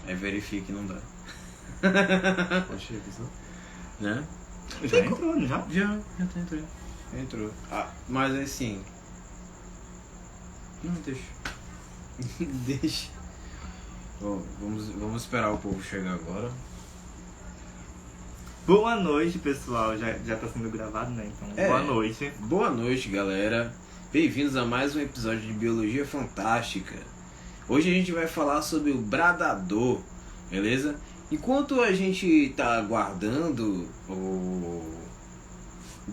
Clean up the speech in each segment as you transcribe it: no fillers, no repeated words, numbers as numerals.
Aí verifique e não dá. Poxa, pessoal. Né? Já entrou, não já? Já entrou. Entrou. Ah, mas assim... Não, deixa. Deixa. Bom, vamos esperar o povo chegar agora. Boa noite, pessoal. Já tá sendo gravado, né? Então, boa noite. Boa noite, galera. Bem-vindos a mais um episódio de Biologia Fantástica. Hoje a gente vai falar sobre o bradador, beleza? Enquanto a gente tá aguardando, o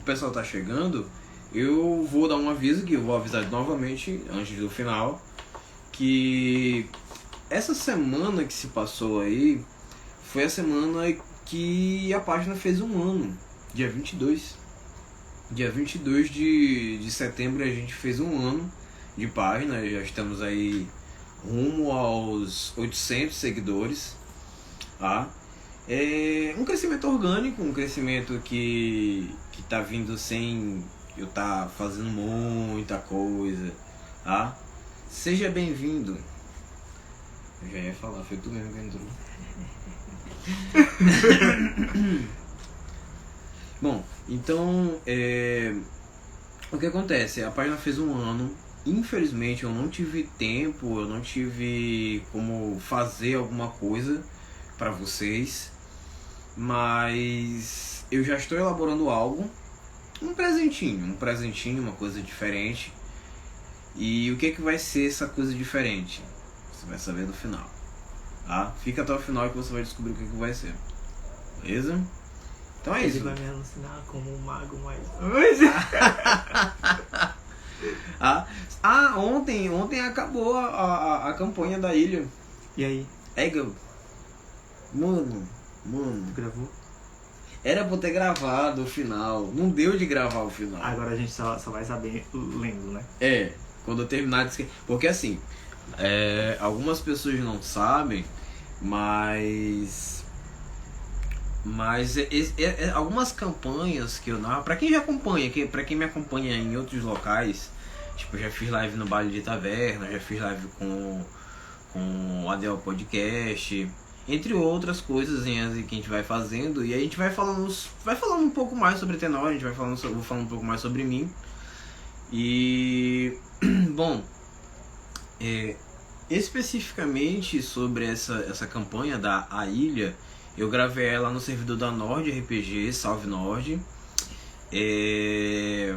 pessoal tá chegando, eu vou dar um aviso, que eu vou avisar novamente antes do final, que essa semana que se passou aí foi a semana que a página fez um ano, dia 22. Dia 22 de setembro a gente fez um ano de página, já estamos aí rumo aos 800 seguidores, tá? É um crescimento orgânico, um crescimento que tá vindo sem eu tá fazendo muita coisa, tá? Seja bem-vindo. Eu já ia falar, foi tu mesmo que entrou. Bom, então, o que acontece? A página fez um ano. Infelizmente eu não tive tempo, eu não tive como fazer alguma coisa para vocês, mas eu já estou elaborando algo, um presentinho, uma coisa diferente. E o que vai ser essa coisa diferente? Você vai saber no final, tá? Fica até o final que você vai descobrir o que vai ser, beleza? Então é isso. Ele vai me alucinar como um mago mais... Ontem acabou a campanha da ilha. E aí? Mano. Tu gravou? Era pra eu ter gravado o final. Não deu de gravar o final. Agora a gente só vai saber lendo, né? Quando eu terminar de... Porque assim, algumas pessoas não sabem, mas algumas campanhas que eu narro, pra quem já acompanha, pra quem me acompanha em outros locais, tipo, eu já fiz live no Baile de Taverna, já fiz live com o Adel Podcast, entre outras coisas que a gente vai fazendo, e aí a gente vai falando um pouco mais sobre Tenor, vou falando um pouco mais sobre mim. E bom, especificamente sobre essa campanha da A Ilha, eu gravei ela no servidor da Nord RPG, Salve Nord. E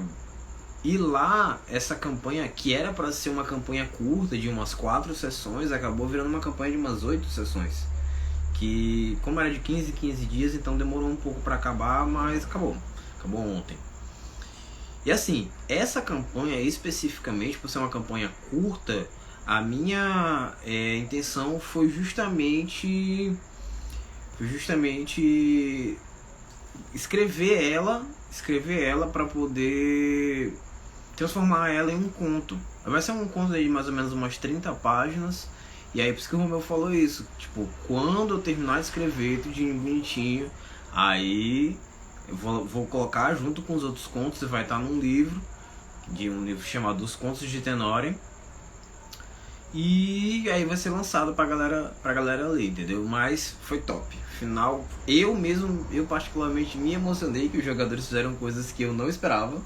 lá, essa campanha, que era para ser uma campanha curta de umas 4 sessões, acabou virando uma campanha de umas 8 sessões. Que, como era de 15 em 15 dias, então demorou um pouco para acabar, mas acabou ontem. E assim, essa campanha especificamente, por ser uma campanha curta, a minha intenção foi justamente escrever ela para poder transformar ela em um conto. Vai ser um conto de mais ou menos umas 30 páginas. E aí por isso que o Romeu falou isso, tipo, quando eu terminar de escrever tudinho bonitinho, aí eu vou colocar junto com os outros contos, e vai estar num livro chamado Os Contos de Tenório. E aí vai ser lançado pra galera ler, entendeu? Mas foi top. Final, eu particularmente me emocionei, que os jogadores fizeram coisas que eu não esperava.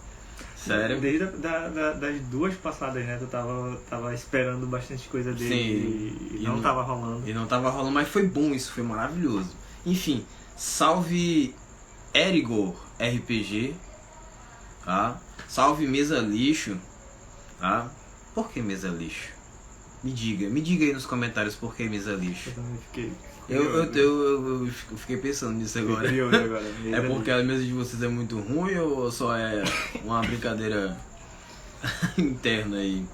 Sério. Desde das duas passadas, né? Tu tava esperando bastante coisa dele. Sim, e não tava rolando. E não tava rolando, mas foi bom, isso foi maravilhoso. Enfim, salve Erigor RPG, tá? Salve Mesa Lixo, tá? Por que Mesa Lixo? Me diga aí nos comentários por que Mesa Lixo. Eu também fiquei... Eu fiquei pensando nisso agora. É porque a mesa de vocês é muito ruim ou só é uma brincadeira interna aí?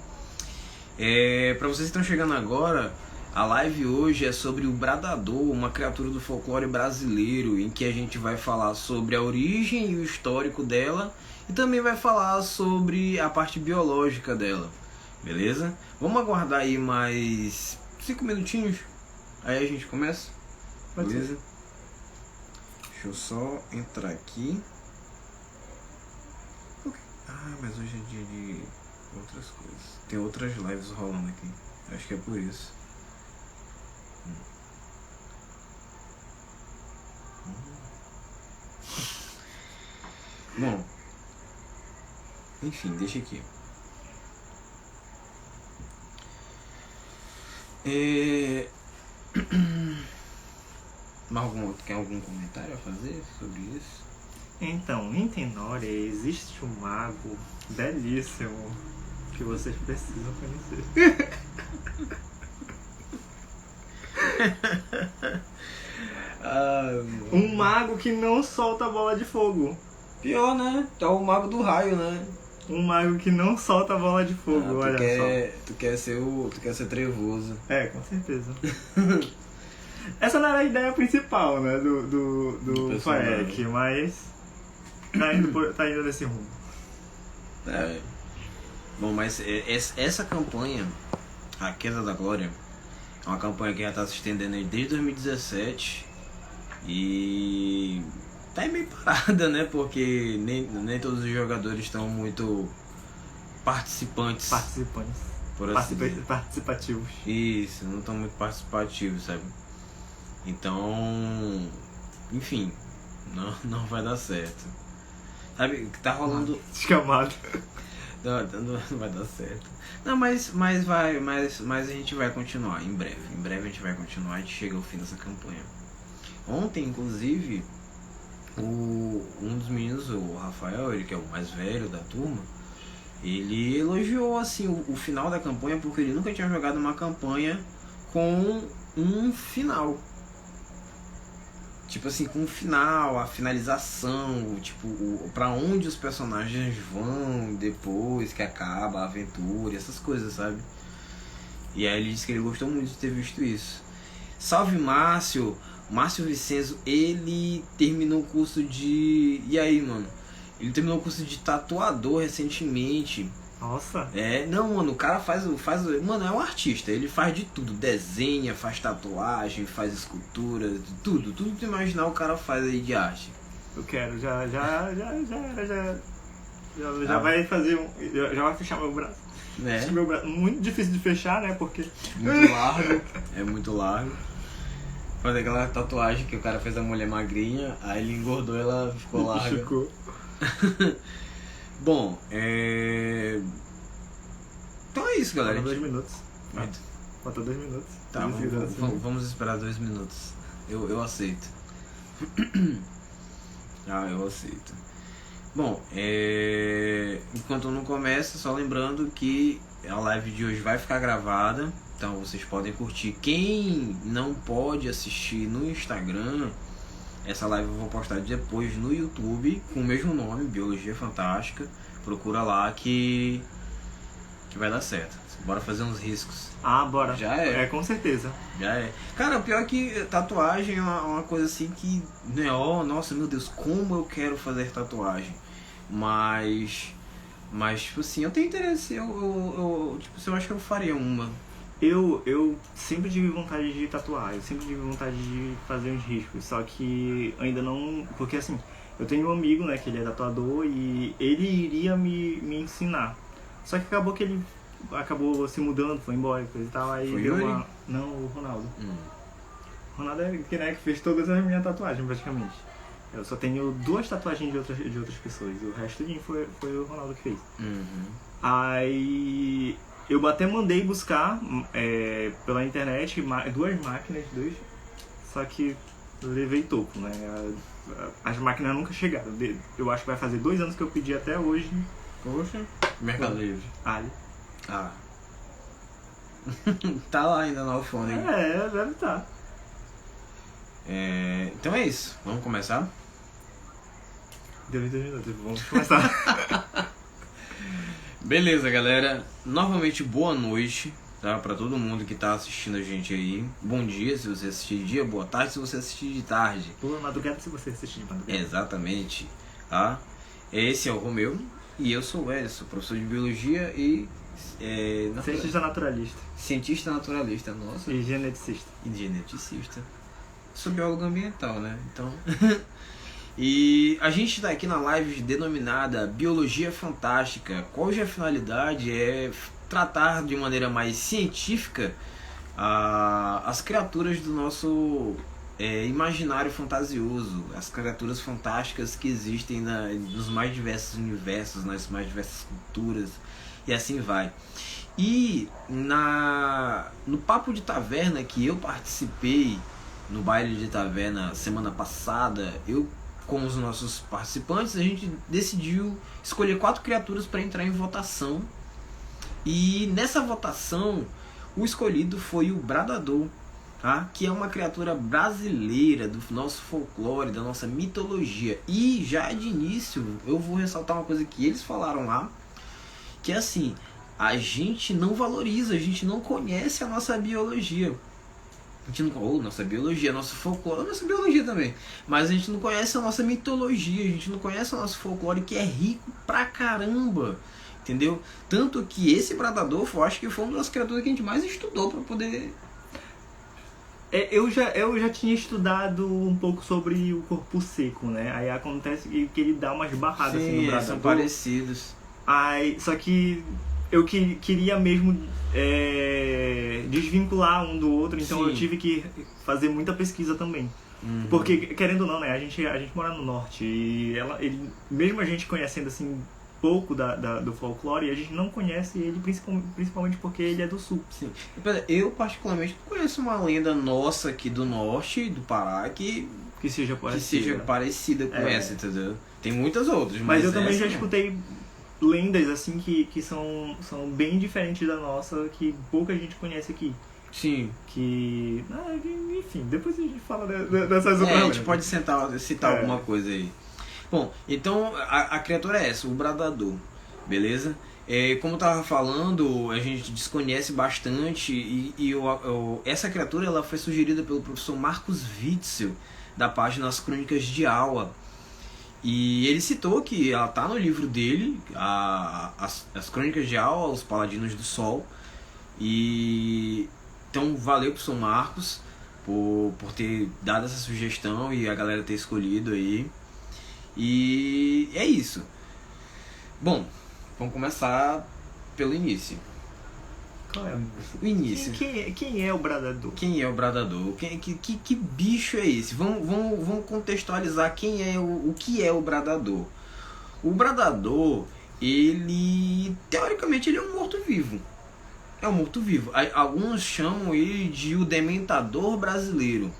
Pra vocês que estão chegando agora, a live hoje é sobre o bradador, uma criatura do folclore brasileiro, em que a gente vai falar sobre a origem e o histórico dela, e também vai falar sobre a parte biológica dela, beleza? Vamos aguardar aí mais 5 minutinhos, aí a gente começa, beleza? Deixa eu só entrar aqui. Mas hoje é dia de outras coisas. Tem outras lives rolando aqui, acho que é por isso. Bom, enfim, deixa aqui. Mas tem algum comentário a fazer sobre isso? Então, em Tenória existe um mago belíssimo que vocês precisam conhecer. Um mago que não solta bola de fogo. Pior, né? Tá o mago do raio, né? Um mago que não solta bola de fogo, olha só. Tu quer ser trevoso. É, com certeza. Essa não era a ideia principal, né, do Faek, mas tá indo nesse rumo. É. Bom, mas essa campanha, A Queda da Glória, é uma campanha que já tá se estendendo aí desde 2017 e tá aí meio parada, né? Porque nem todos os jogadores estão muito participantes. Por assim dizer. Participativos. Isso, não estão muito participativos, sabe? Então, enfim, não vai dar certo. Sabe, que tá rolando... Descamado. Não vai dar certo. Não, mas a gente vai continuar em breve. Em breve a gente vai continuar, a gente chega ao fim dessa campanha. Ontem, inclusive, um dos meninos, o Rafael, ele que é o mais velho da turma, ele elogiou assim o final da campanha porque ele nunca tinha jogado uma campanha com um final. Tipo assim, com o final, a finalização, tipo, pra onde os personagens vão depois que acaba a aventura, essas coisas, sabe? E aí ele disse que ele gostou muito de ter visto isso. Salve Márcio Vicenzo, ele terminou o curso de... E aí, mano? Ele terminou o curso de tatuador recentemente. Nossa. Não, mano, o cara faz. Mano, é um artista, ele faz de tudo. Desenha, faz tatuagem, faz escultura, tudo que tu imaginar o cara faz aí de arte. Eu quero, já vai fazer já vai fechar meu braço. Meu braço muito difícil de fechar, né? Porque muito largo. É muito largo. Fazer aquela tatuagem que o cara fez a mulher magrinha, aí ele engordou, ela ficou larga. Ficou. Bom, então é isso, galera. Falta 2 minutos. Falta 2 minutos. Tá, vamos esperar 2 minutos. Eu aceito. Eu aceito. Bom, enquanto não começa, só lembrando que a live de hoje vai ficar gravada. Então vocês podem curtir. Quem não pode assistir no Instagram, essa live eu vou postar depois no YouTube com o mesmo nome, Biologia Fantástica. Procura lá que vai dar certo. Bora fazer uns riscos. Bora. Já é. Com certeza. Já é. Cara, o pior é que tatuagem é uma coisa assim que, né, nossa, meu Deus, como eu quero fazer tatuagem. Mas tipo assim, eu tenho interesse, eu acho que eu faria uma. Eu sempre tive vontade de tatuar, eu sempre tive vontade de fazer uns riscos, só que ainda não... Porque assim, eu tenho um amigo, né, que ele é tatuador e ele iria me ensinar. Só que acabou que ele acabou se mudando, foi embora, coisa e tal, aí foi deu Yuri? Não, o Ronaldo. O Ronaldo é que, né, que fez todas as minhas tatuagens, praticamente. Eu só tenho 2 tatuagens de outras pessoas, o resto foi o Ronaldo que fez. Aí... Eu até mandei buscar pela internet 2 máquinas, só que levei toco, né? As máquinas nunca chegaram. Eu acho que vai fazer 2 anos que eu pedi até hoje. Poxa. Mercado Livre. Ali. Tá lá ainda no alfôndega. Deve estar. Então é isso. Vamos começar? Deu 2 minutos, vamos começar. Beleza, galera. Novamente, boa noite, tá? Pra todo mundo que tá assistindo a gente aí. Bom dia se você assistir de dia, boa tarde se você assistir de tarde. Boa madrugada se você assistir de madrugada. Exatamente, tá? Esse é o Romeu e eu sou o Edson, professor de Biologia e... Cientista naturalista. Cientista naturalista, nossa. E geneticista. E geneticista. Sou biólogo ambiental, né? Então... E a gente está aqui na live denominada Biologia Fantástica, cuja finalidade é tratar de maneira mais científica as criaturas do nosso imaginário fantasioso, as criaturas fantásticas que existem nos mais diversos universos, nas mais diversas culturas, e assim vai. E no Papo de Taverna que eu participei, no baile de taverna semana passada, eu com os nossos participantes, a gente decidiu escolher 4 criaturas para entrar em votação. E nessa votação, o escolhido foi o Bradador, tá? Que é uma criatura brasileira do nosso folclore, da nossa mitologia. E já de início eu vou ressaltar uma coisa que eles falaram lá, que é assim: a gente não valoriza, a gente não conhece a nossa biologia. A gente não, nossa biologia, nosso folclore, nossa biologia também. Mas a gente não conhece a nossa mitologia, a gente não conhece o nosso folclore, que é rico pra caramba. Entendeu? Tanto que esse Bradador, eu acho que foi uma das criaturas que a gente mais estudou pra poder... Eu já tinha estudado um pouco sobre o corpo seco, né? Aí acontece que ele dá umas barradas assim no Bradador. São parecidos. Aí, só que eu queria mesmo desvincular um do outro, então eu tive que fazer muita pesquisa também. Porque, querendo ou não, né? A gente mora no norte e mesmo a gente conhecendo assim pouco do folclore, a gente não conhece ele principalmente porque ele é do sul. Sim. Eu particularmente conheço uma lenda nossa aqui do norte, do Pará, que seja parecida com essa, entendeu? Tem muitas outras, mas eu também já escutei lendas assim que são bem diferentes da nossa, que pouca gente conhece aqui. Sim. Enfim, depois a gente fala dessas outras. A gente pode citar alguma coisa aí. Bom, então a criatura é essa, o Bradador, beleza? Como eu tava falando, a gente desconhece bastante e essa criatura ela foi sugerida pelo professor Marcos Witzel, da página As Crônicas de Aua. E ele citou que ela tá no livro dele, as Crônicas de Aua, Os Paladinos do Sol. E então valeu pro São Marcos por ter dado essa sugestão e a galera ter escolhido aí. E é isso. Bom, vamos começar pelo início. Qual é o início? Quem é o Bradador? Quem é o Bradador? Que bicho é esse? Vamos contextualizar quem é o que é o Bradador. O Bradador, ele teoricamente ele é um morto-vivo. É um morto-vivo. Alguns chamam ele de o Dementador brasileiro.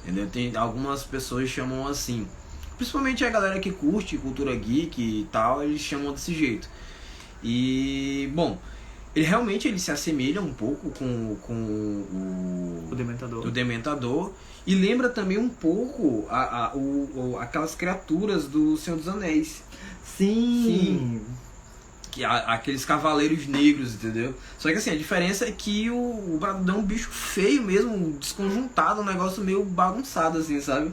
Entendeu? Algumas pessoas chamam assim. Principalmente a galera que curte cultura geek e tal, eles chamam desse jeito. E, bom, ele se assemelha um pouco com o Dementador. E lembra também um pouco aquelas criaturas do Senhor dos Anéis. Sim. Aqueles cavaleiros negros, entendeu? Só que assim, a diferença é que o Bradador é um bicho feio mesmo, desconjuntado, um negócio meio bagunçado assim, sabe?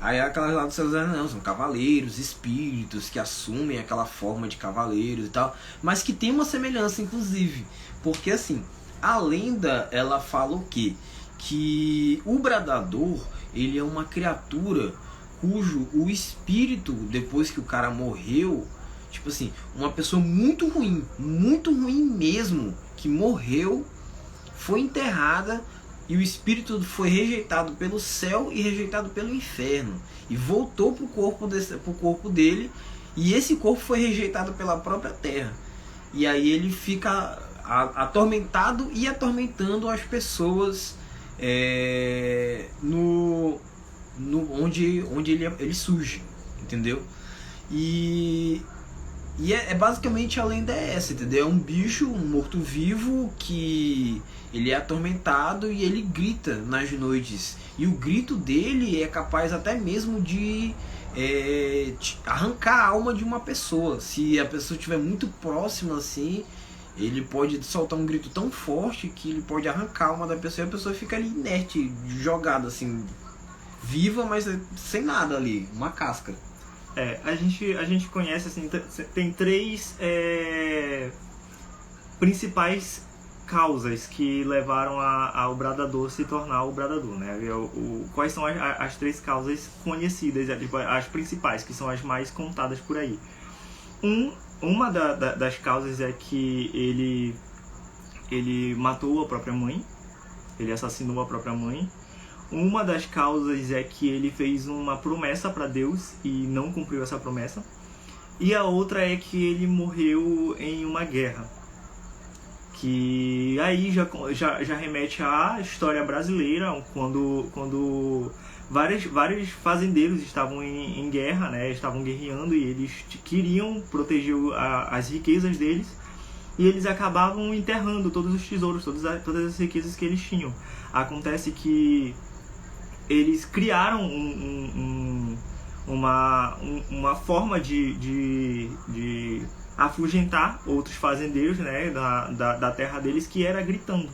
Aí aquelas lá do Senhor dos Anéis não, são cavaleiros, espíritos que assumem aquela forma de cavaleiros e tal, mas que tem uma semelhança inclusive, porque assim, a lenda ela fala o quê? Que o Bradador, ele é uma criatura cujo o espírito, depois que o cara morreu, tipo assim, uma pessoa muito ruim mesmo, que morreu, foi enterrada e o espírito foi rejeitado pelo céu e rejeitado pelo inferno e voltou pro corpo dele, e esse corpo foi rejeitado pela própria terra, e aí ele fica atormentado e atormentando as pessoas onde ele surge, entendeu? E basicamente a lenda é essa, entendeu? É um bicho, um morto-vivo que ele é atormentado e ele grita nas noites. E o grito dele é capaz até mesmo de arrancar a alma de uma pessoa. Se a pessoa estiver muito próxima assim, ele pode soltar um grito tão forte que ele pode arrancar a alma da pessoa e a pessoa fica ali inerte, jogada assim, viva, mas sem nada ali, uma casca. A gente conhece assim, tem 3 principais causas que levaram ao Bradador se tornar o Bradador, né? Quais são as 3 causas conhecidas, as principais, que são as mais contadas por aí? Uma das causas é que ele matou a própria mãe, ele assassinou a própria mãe. Uma das causas é que ele fez uma promessa para Deus e não cumpriu essa promessa. E a outra é que ele morreu em uma guerra. Que aí já remete à história brasileira, quando vários fazendeiros estavam em guerra, né? Estavam guerreando e eles queriam proteger as riquezas deles. E eles acabavam enterrando todos os tesouros, todas as riquezas que eles tinham. Acontece que eles criaram uma forma de afugentar outros fazendeiros, né, da terra deles, que era gritando.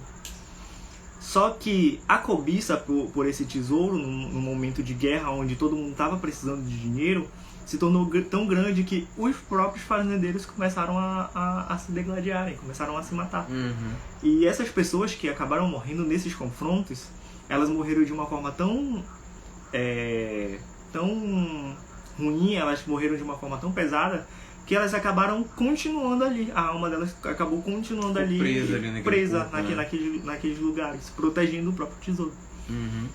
Só que a cobiça por esse tesouro, num momento de guerra onde todo mundo estava precisando de dinheiro, se tornou tão grande que os próprios fazendeiros começaram a se degladiarem, começaram a se matar. Uhum. E essas pessoas que acabaram morrendo nesses confrontos, elas morreram de uma forma tão ruim, elas morreram de uma forma tão pesada, que elas acabaram continuando ali. A alma delas acabou continuando ali, presa naqueles lugares, protegendo o próprio tesouro. Uhum.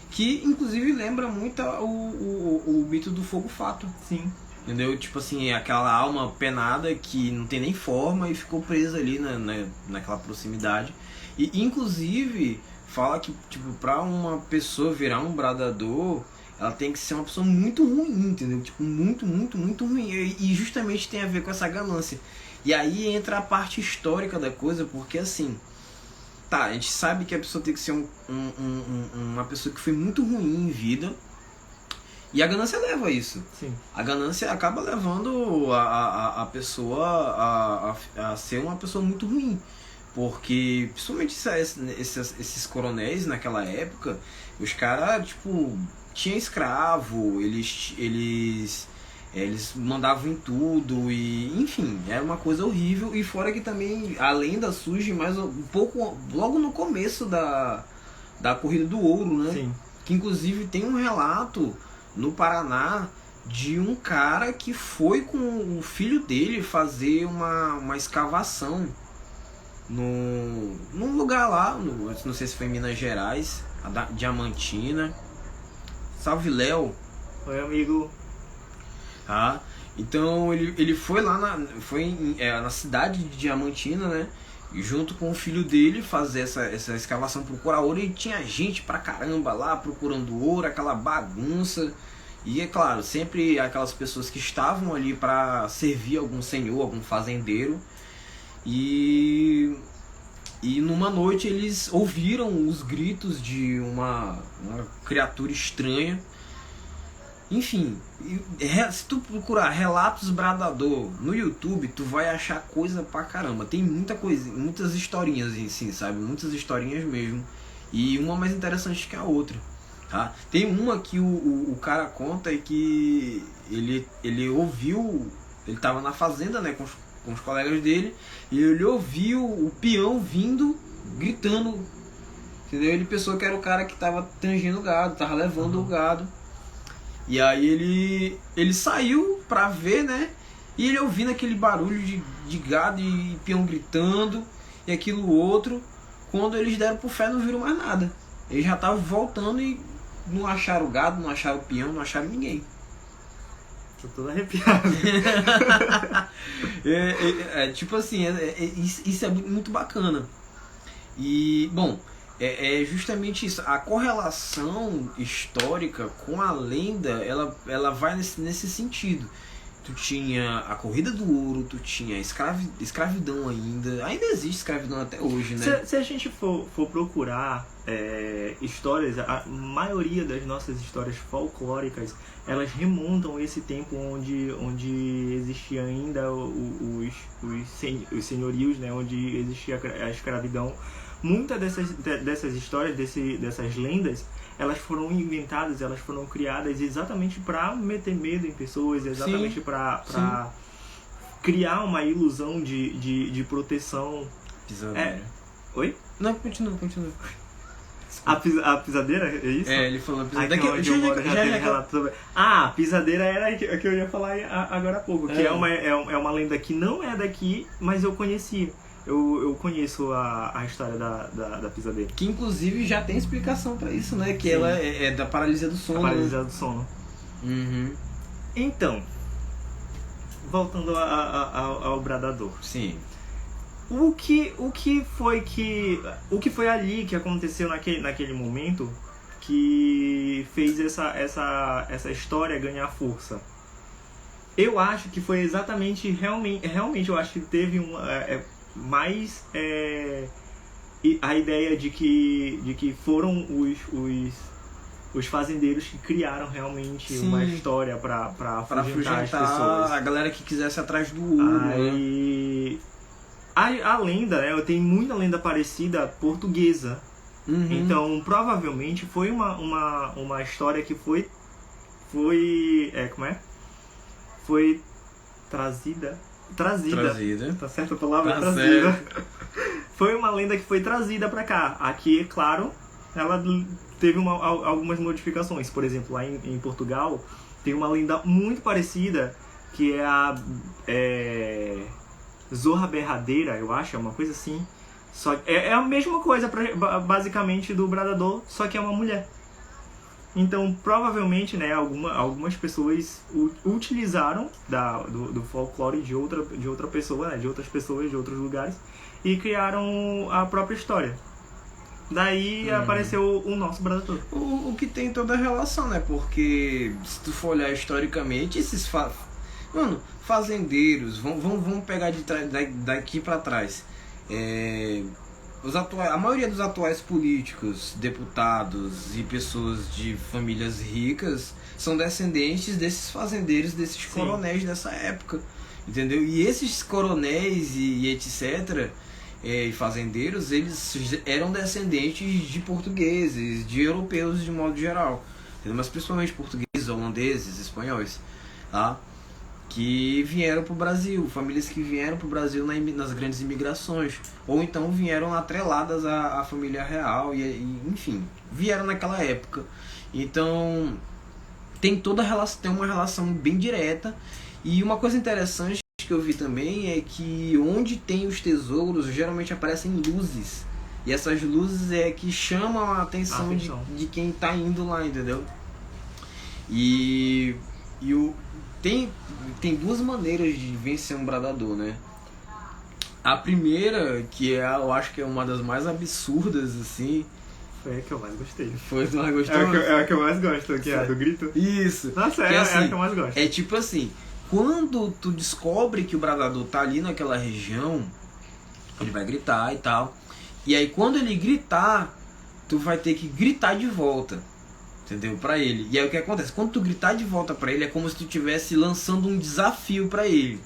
Que inclusive lembra muito o mito do fogo fato. Sim. Entendeu? Tipo assim, aquela alma penada que não tem nem forma e ficou presa ali naquela proximidade. E inclusive fala que, tipo, pra uma pessoa virar um bradador, ela tem que ser uma pessoa muito ruim, entendeu? Tipo, muito, muito, muito ruim. E justamente tem a ver com essa ganância. E aí entra a parte histórica da coisa, porque assim, tá, a gente sabe que a pessoa tem que ser uma pessoa que foi muito ruim em vida. E a ganância leva a isso. Sim. A ganância acaba levando a pessoa a ser uma pessoa muito ruim. Porque, principalmente esses coronéis naquela época, os caras, tipo, tinha escravo, eles mandavam em tudo, e enfim, era uma coisa horrível. E fora que também a lenda surge mais um pouco logo no começo da Corrida do Ouro, né? Sim. Que inclusive tem um relato no Paraná de um cara que foi com o filho dele fazer uma escavação num lugar lá, não sei se foi em Minas Gerais, a Diamantina. Salve, Léo. Oi, amigo. Tá? Então ele foi lá na cidade de Diamantina, né? E junto com o filho dele fazer essa escavação, procurar ouro. E tinha gente pra caramba lá procurando ouro, aquela bagunça. E é claro, sempre aquelas pessoas que estavam ali para servir algum senhor, algum fazendeiro. E numa noite eles ouviram os gritos de uma criatura estranha. Enfim, se tu procurar Relatos Bradador no YouTube, tu vai achar coisa pra caramba. Tem muita coisa, muitas historinhas em si, sabe? Muitas historinhas mesmo. E uma mais interessante que a outra, tá? Tem uma que o cara conta que ele ouviu, ele tava na fazenda, né, com os colegas dele, e ele ouviu o peão vindo, gritando, entendeu? Ele pensou que era o cara que tava tangendo o gado, tava levando o gado. E aí ele saiu pra ver, né? E ele ouvindo aquele barulho de gado e peão gritando e aquilo outro. Quando eles deram pro fé, não viram mais nada. Eles já estavam voltando e não acharam o gado, não acharam o peão, não acharam ninguém. Tô todo arrepiado. Tipo assim, isso é muito bacana. E, bom, é justamente isso. A correlação histórica com a lenda, ela vai nesse sentido. Tu tinha a Corrida do Ouro, tu tinha a escravidão ainda existe escravidão até hoje, né? Se a gente for procurar histórias, a maioria das nossas histórias folclóricas, elas remontam a esse tempo onde existia ainda os senhorios, né? Onde existia a escravidão. Muitas dessas histórias, dessas lendas, elas foram inventadas, elas foram criadas exatamente para meter medo em pessoas, exatamente para criar uma ilusão de proteção. Pisadeira. Oi? Não, continua. A pisadeira, é isso? Ele falou pisadeira. A pisadeira era a que eu ia falar agora há pouco, que é uma lenda que não é daqui, mas eu conhecia. eu conheço a história da pisadeira. Que inclusive já tem explicação pra isso, né? Que Sim. ela é da paralisia do sono. A paralisia do sono. Uhum. Então, voltando ao bradador. Sim. O que foi ali que aconteceu naquele momento que fez essa história ganhar força? Eu acho que foi exatamente, realmente eu acho que teve mais a ideia de que foram os fazendeiros que criaram realmente Sim. uma história pra afugentar as pessoas. A galera que quisesse atrás do ouro, né? Aí, a lenda, né? Tem muita lenda parecida portuguesa. Uhum. Então, provavelmente foi uma história que foi como é? Foi trazida. Tá certa a palavra? Tá Trazida. certo. Foi uma lenda que foi trazida pra cá. Aqui, é claro, ela teve algumas modificações. Por exemplo, lá em Portugal, tem uma lenda muito parecida, que é a Zorra Berradeira, eu acho, é uma coisa assim. Só é a mesma coisa, basicamente, do bradador, só que é uma mulher. Então, provavelmente, né, algumas pessoas utilizaram do folclore de outra pessoa, né, de outras pessoas, de outros lugares, e criaram a própria história. Daí apareceu o nosso bradador. O que tem toda a relação, né? Porque se tu for olhar historicamente, esses fazendeiros, vamos pegar daqui pra trás. A maioria dos atuais políticos, deputados e pessoas de famílias ricas são descendentes desses fazendeiros, desses coronéis dessa época, entendeu? E esses coronéis e etc., e fazendeiros, eles eram descendentes de portugueses, de europeus de modo geral, entendeu? Mas principalmente portugueses, holandeses, espanhóis, tá? Que vieram para o Brasil, famílias que vieram para o Brasil nas grandes imigrações, ou então vieram atreladas à família real, enfim, vieram naquela época. Então tem uma relação bem direta. E uma coisa interessante que eu vi também é que onde tem os tesouros geralmente aparecem luzes, e essas luzes é que chamam a atenção. De quem está indo lá, entendeu? Tem duas maneiras de vencer um bradador, né? A primeira, que eu acho que é uma das mais absurdas, assim... Foi a que eu mais gostei. Foi a que mais gostou? É a que eu mais gosto, que é a do grito. Isso. Nossa, que, assim, é a que eu mais gosto. É tipo assim, quando tu descobre que o bradador tá ali naquela região, ele vai gritar e tal. E aí quando ele gritar, tu vai ter que gritar de volta. Entendeu? Pra ele. E aí o que acontece? Quando tu gritar de volta pra ele, é como se tu estivesse lançando um desafio pra ele.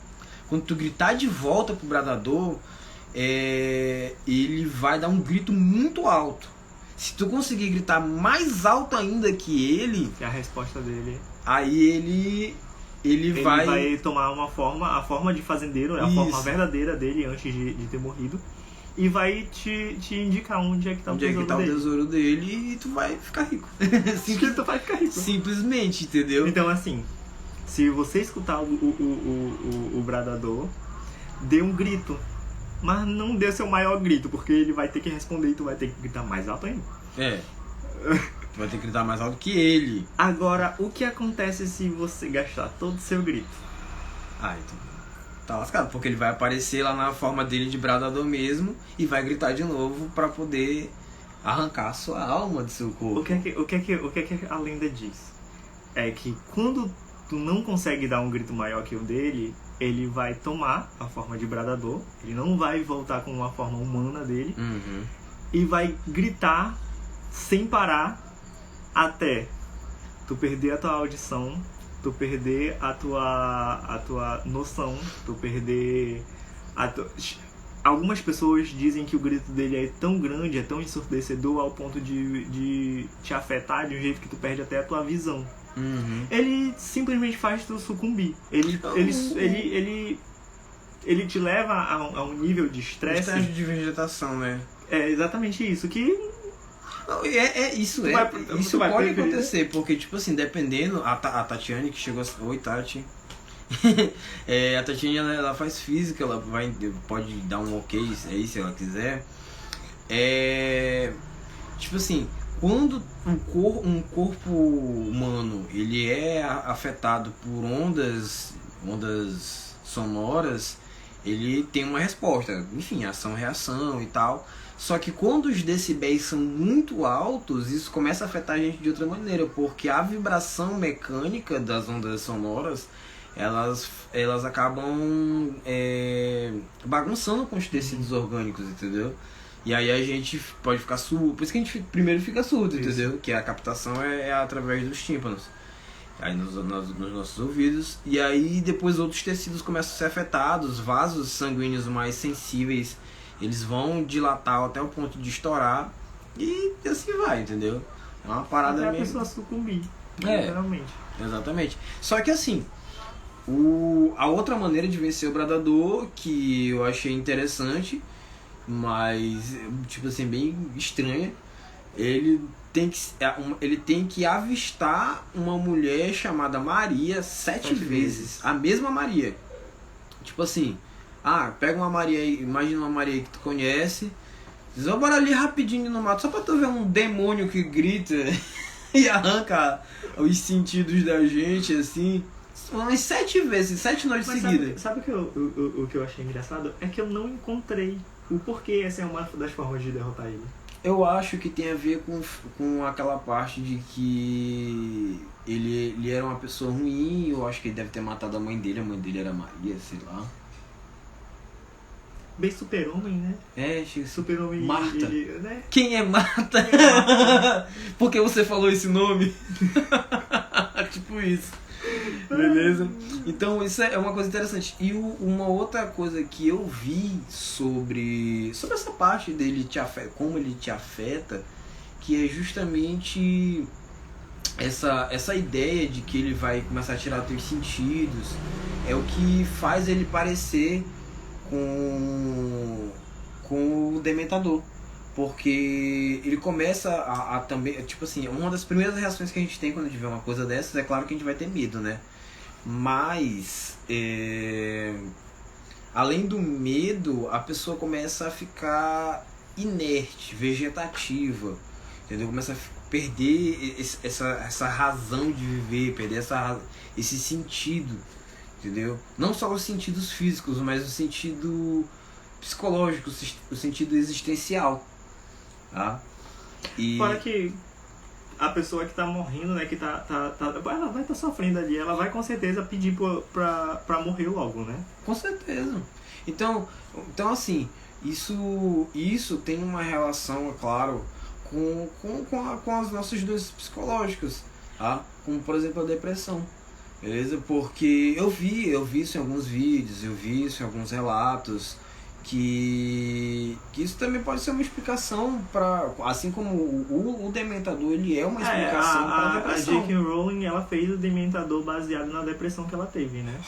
Quando tu gritar de volta pro bradador, ele vai dar um grito muito alto. Se tu conseguir gritar mais alto ainda que ele... Que é a resposta dele. Aí ele vai tomar a forma de fazendeiro, a forma verdadeira dele antes de ter morrido. E vai te indicar onde é que tá o tesouro dele e tu vai ficar rico. Tu vai ficar rico. Simplesmente, entendeu? Então, assim, se você escutar o bradador, dê um grito. Mas não dê seu maior grito, porque ele vai ter que responder e tu vai ter que gritar mais alto ainda. Tu vai ter que gritar mais alto que ele. Agora, o que acontece se você gastar todo o seu grito? Então tá lascado, porque ele vai aparecer lá na forma dele de bradador mesmo e vai gritar de novo pra poder arrancar a sua alma do seu corpo. O que é que a lenda diz? É que quando tu não consegue dar um grito maior que o dele, ele vai tomar a forma de bradador, ele não vai voltar com uma forma humana dele, e vai gritar sem parar até tu perder a tua audição, tu perder a tua noção, tu perder Algumas pessoas dizem que o grito dele é tão grande, é tão ensurdecedor ao ponto de te afetar de um jeito que tu perde até a tua visão. Ele simplesmente faz tu sucumbir. Ele te leva a um nível de estresse. Estágio de vegetação, né? É exatamente isso. Que Isso pode acontecer, porque, tipo assim, dependendo, a Tatiane que chegou... Oi, Tati. A Tatiana, ela faz física, ela pode dar um ok aí se ela quiser. Tipo assim, quando um corpo humano ele é afetado por ondas sonoras, ele tem uma resposta, enfim, ação-reação e tal. Só que quando os decibéis são muito altos, isso começa a afetar a gente de outra maneira, porque a vibração mecânica das ondas sonoras, elas acabam bagunçando com os tecidos orgânicos, entendeu? E aí a gente pode ficar surdo, por isso que a gente primeiro fica surdo, isso. Entendeu? Que a captação é através dos tímpanos, aí nos nossos ouvidos, e aí depois outros tecidos começam a ser afetados, vasos sanguíneos mais sensíveis, eles vão dilatar até o ponto de estourar, e assim vai, entendeu? É uma parada até meio... a pessoa sucumbir, literalmente. Exatamente. Só que assim, a outra maneira de vencer o bradador, que eu achei interessante, mas tipo assim, bem estranha, ele tem que avistar uma mulher chamada Maria 7 vezes. A mesma Maria. Tipo assim, pega uma Maria aí, imagina uma Maria que tu conhece, diz, bora ali rapidinho no mato, só pra tu ver um demônio que grita e arranca os sentidos da gente, assim. Umas 7 vezes, 7 noites seguidas. Sabe o que eu achei engraçado? É que eu não encontrei o porquê essa é uma das formas de derrotar ele. Eu acho que tem a ver com aquela parte de que ele era uma pessoa ruim. Eu acho que ele deve ter matado a mãe dele era Maria, sei lá. Bem super-homem, né? Super-homem. Marta. Né? Quem é Marta? Porque você falou esse nome? Tipo isso. Beleza? Então isso é uma coisa interessante. E uma outra coisa que eu vi sobre essa parte dele como ele te afeta, que é justamente essa ideia de que ele vai começar a tirar teus sentidos, é o que faz ele parecer com o Dementador. Porque ele começa a também, tipo assim, uma das primeiras reações que a gente tem quando a gente vê uma coisa dessas, é claro que a gente vai ter medo, né? Mas, além do medo, a pessoa começa a ficar inerte, vegetativa, entendeu? Começa a perder essa razão de viver, perder esse sentido, entendeu? Não só os sentidos físicos, mas o sentido psicológico, o sentido existencial. Tá? Fora que a pessoa que tá morrendo, né, que ela vai estar sofrendo ali, ela vai com certeza pedir pra morrer logo, né? Com certeza. Então assim, isso tem uma relação, é claro, com as nossas doenças psicológicas, tá? Como, por exemplo, a depressão. Beleza? Porque eu vi isso em alguns vídeos, eu vi isso em alguns relatos, que isso também pode ser uma explicação para, assim como o Dementador, ele é uma explicação para a depressão. A J.K. Rowling, ela fez o Dementador baseado na depressão que ela teve, né?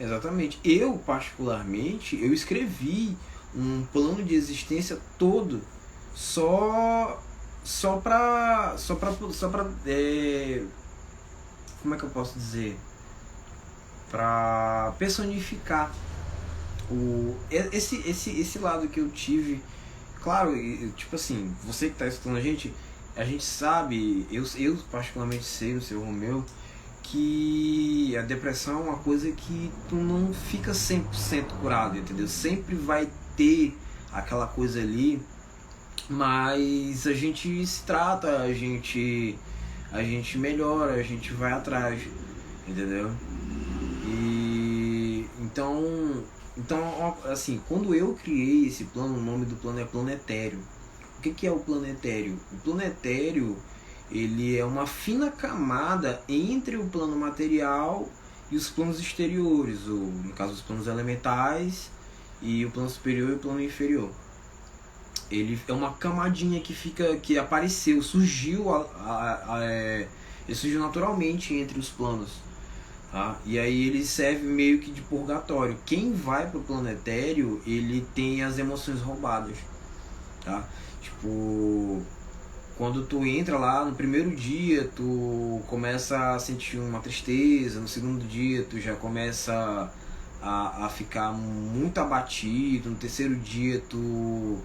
Exatamente. Eu, particularmente, eu escrevi um plano de existência todo só para como é que eu posso dizer? Para personificar esse lado que eu tive. Claro, tipo assim, você que tá escutando a gente sabe, eu particularmente sei, o seu Romeu, que a depressão é uma coisa que tu não fica 100% curado, entendeu? Sempre vai ter aquela coisa ali, mas a gente se trata, a gente melhora, a gente vai atrás, entendeu? E então, assim, quando eu criei esse plano, o nome do plano é Planetério. O que é o Planetério? O Planetério, ele é uma fina camada entre o plano material e os planos exteriores, ou no caso os planos elementais, e o plano superior e o plano inferior. Ele é uma camadinha que apareceu, surgiu naturalmente entre os planos. Tá? E aí ele serve meio que de purgatório. Quem vai pro planetério, ele tem as emoções roubadas. Tá? Tipo, Quando tu entra lá no primeiro dia, tu começa a sentir uma tristeza, no segundo dia tu já começa a ficar muito abatido, no terceiro dia tu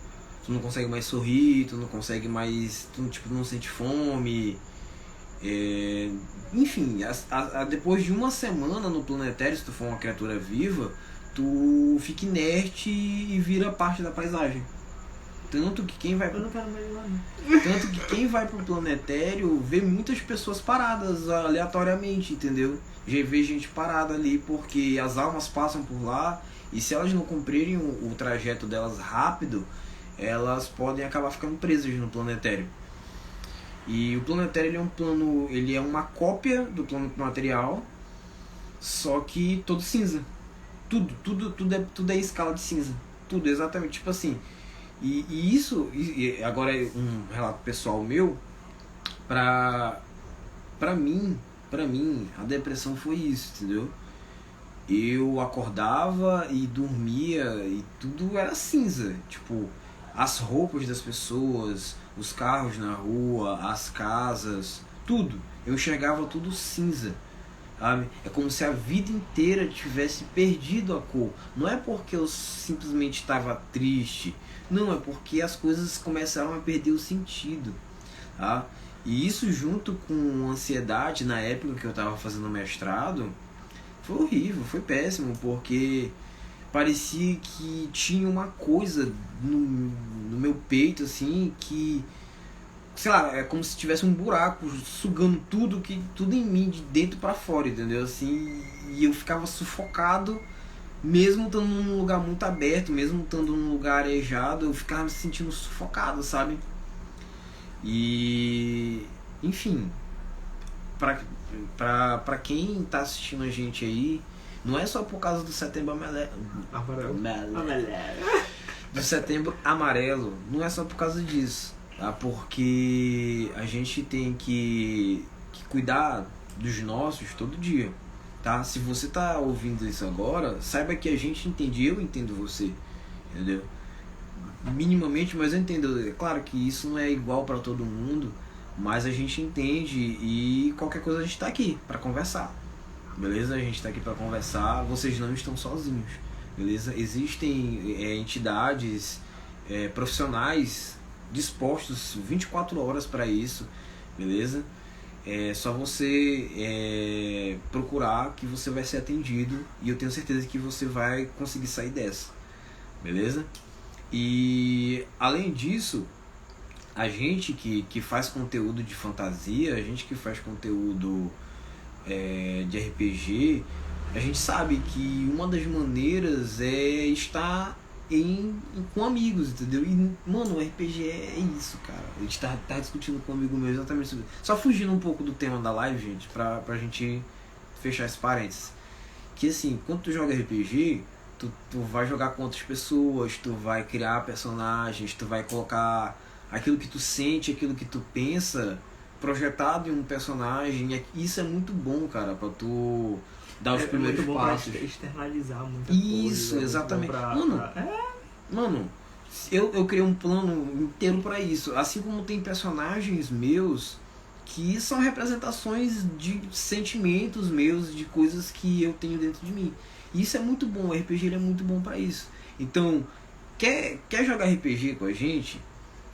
não consegue mais sorrir, tu não consegue mais, tu tipo, não sente fome. Enfim, depois de uma semana no planetário, se tu for uma criatura viva, tu fica inerte e vira parte da paisagem. Tanto que quem vai Eu não quero mais ir lá, não. Tanto que quem vai pro planetário vê muitas pessoas paradas aleatoriamente, entendeu? Já vê gente parada ali porque as almas passam por lá e se elas não cumprirem o trajeto delas rápido, elas podem acabar ficando presas no planetário. E o planetário ele é um plano, ele é uma cópia do plano material, só que todo cinza. Tudo é em escala de cinza. Tudo, exatamente, tipo assim. E isso, agora é um relato pessoal meu, pra mim, a depressão foi isso, entendeu? Eu acordava e dormia e tudo era cinza, tipo, as roupas das pessoas, os carros na rua, as casas, tudo. Eu enxergava tudo cinza, sabe? É como se a vida inteira tivesse perdido a cor. Não é porque eu simplesmente estava triste, não, é porque as coisas começaram a perder o sentido, tá? E isso junto com ansiedade na época que eu estava fazendo mestrado, foi horrível, foi péssimo, porque parecia que tinha uma coisa no meu peito, assim, que, sei lá, é como se tivesse um buraco sugando tudo em mim, de dentro para fora, entendeu? Assim, e eu ficava sufocado, mesmo estando num lugar muito aberto, mesmo estando num lugar arejado, eu ficava me sentindo sufocado, sabe? E, enfim, pra quem tá assistindo a gente aí, não é só por causa do Setembro do Setembro Amarelo, não é só por causa disso, tá? Porque a gente tem que cuidar dos nossos todo dia, tá? Se você tá ouvindo isso agora, saiba que a gente entende, eu entendo você, entendeu? Minimamente, mas eu entendo. É claro que isso não é igual para todo mundo, mas a gente entende e qualquer coisa a gente tá aqui para conversar, beleza? A gente tá aqui para conversar, vocês não estão sozinhos, beleza? Existem entidades profissionais dispostos 24 horas para isso, beleza? É só você procurar que você vai ser atendido e eu tenho certeza que você vai conseguir sair dessa, beleza? E além disso, a gente que faz conteúdo de fantasia, a gente que faz conteúdo de RPG, a gente sabe que uma das maneiras é estar com amigos, entendeu? E, mano, o RPG é isso, cara. A gente tá discutindo com um amigo meu exatamente sobre isso. Só fugindo um pouco do tema da live, gente, pra gente fechar esse parênteses. Que assim, quando tu joga RPG, tu vai jogar com outras pessoas, tu vai criar personagens, tu vai colocar aquilo que tu sente, aquilo que tu pensa projetado em um personagem. Isso é muito bom, cara, pra tu dar os primeiros passos. Pra externalizar muita isso, coisa. Exatamente. Mano, eu criei um plano inteiro pra isso. Assim como tem personagens meus que são representações de sentimentos meus, de coisas que eu tenho dentro de mim. E isso é muito bom, o RPG ele é muito bom pra isso. Então, quer jogar RPG com a gente?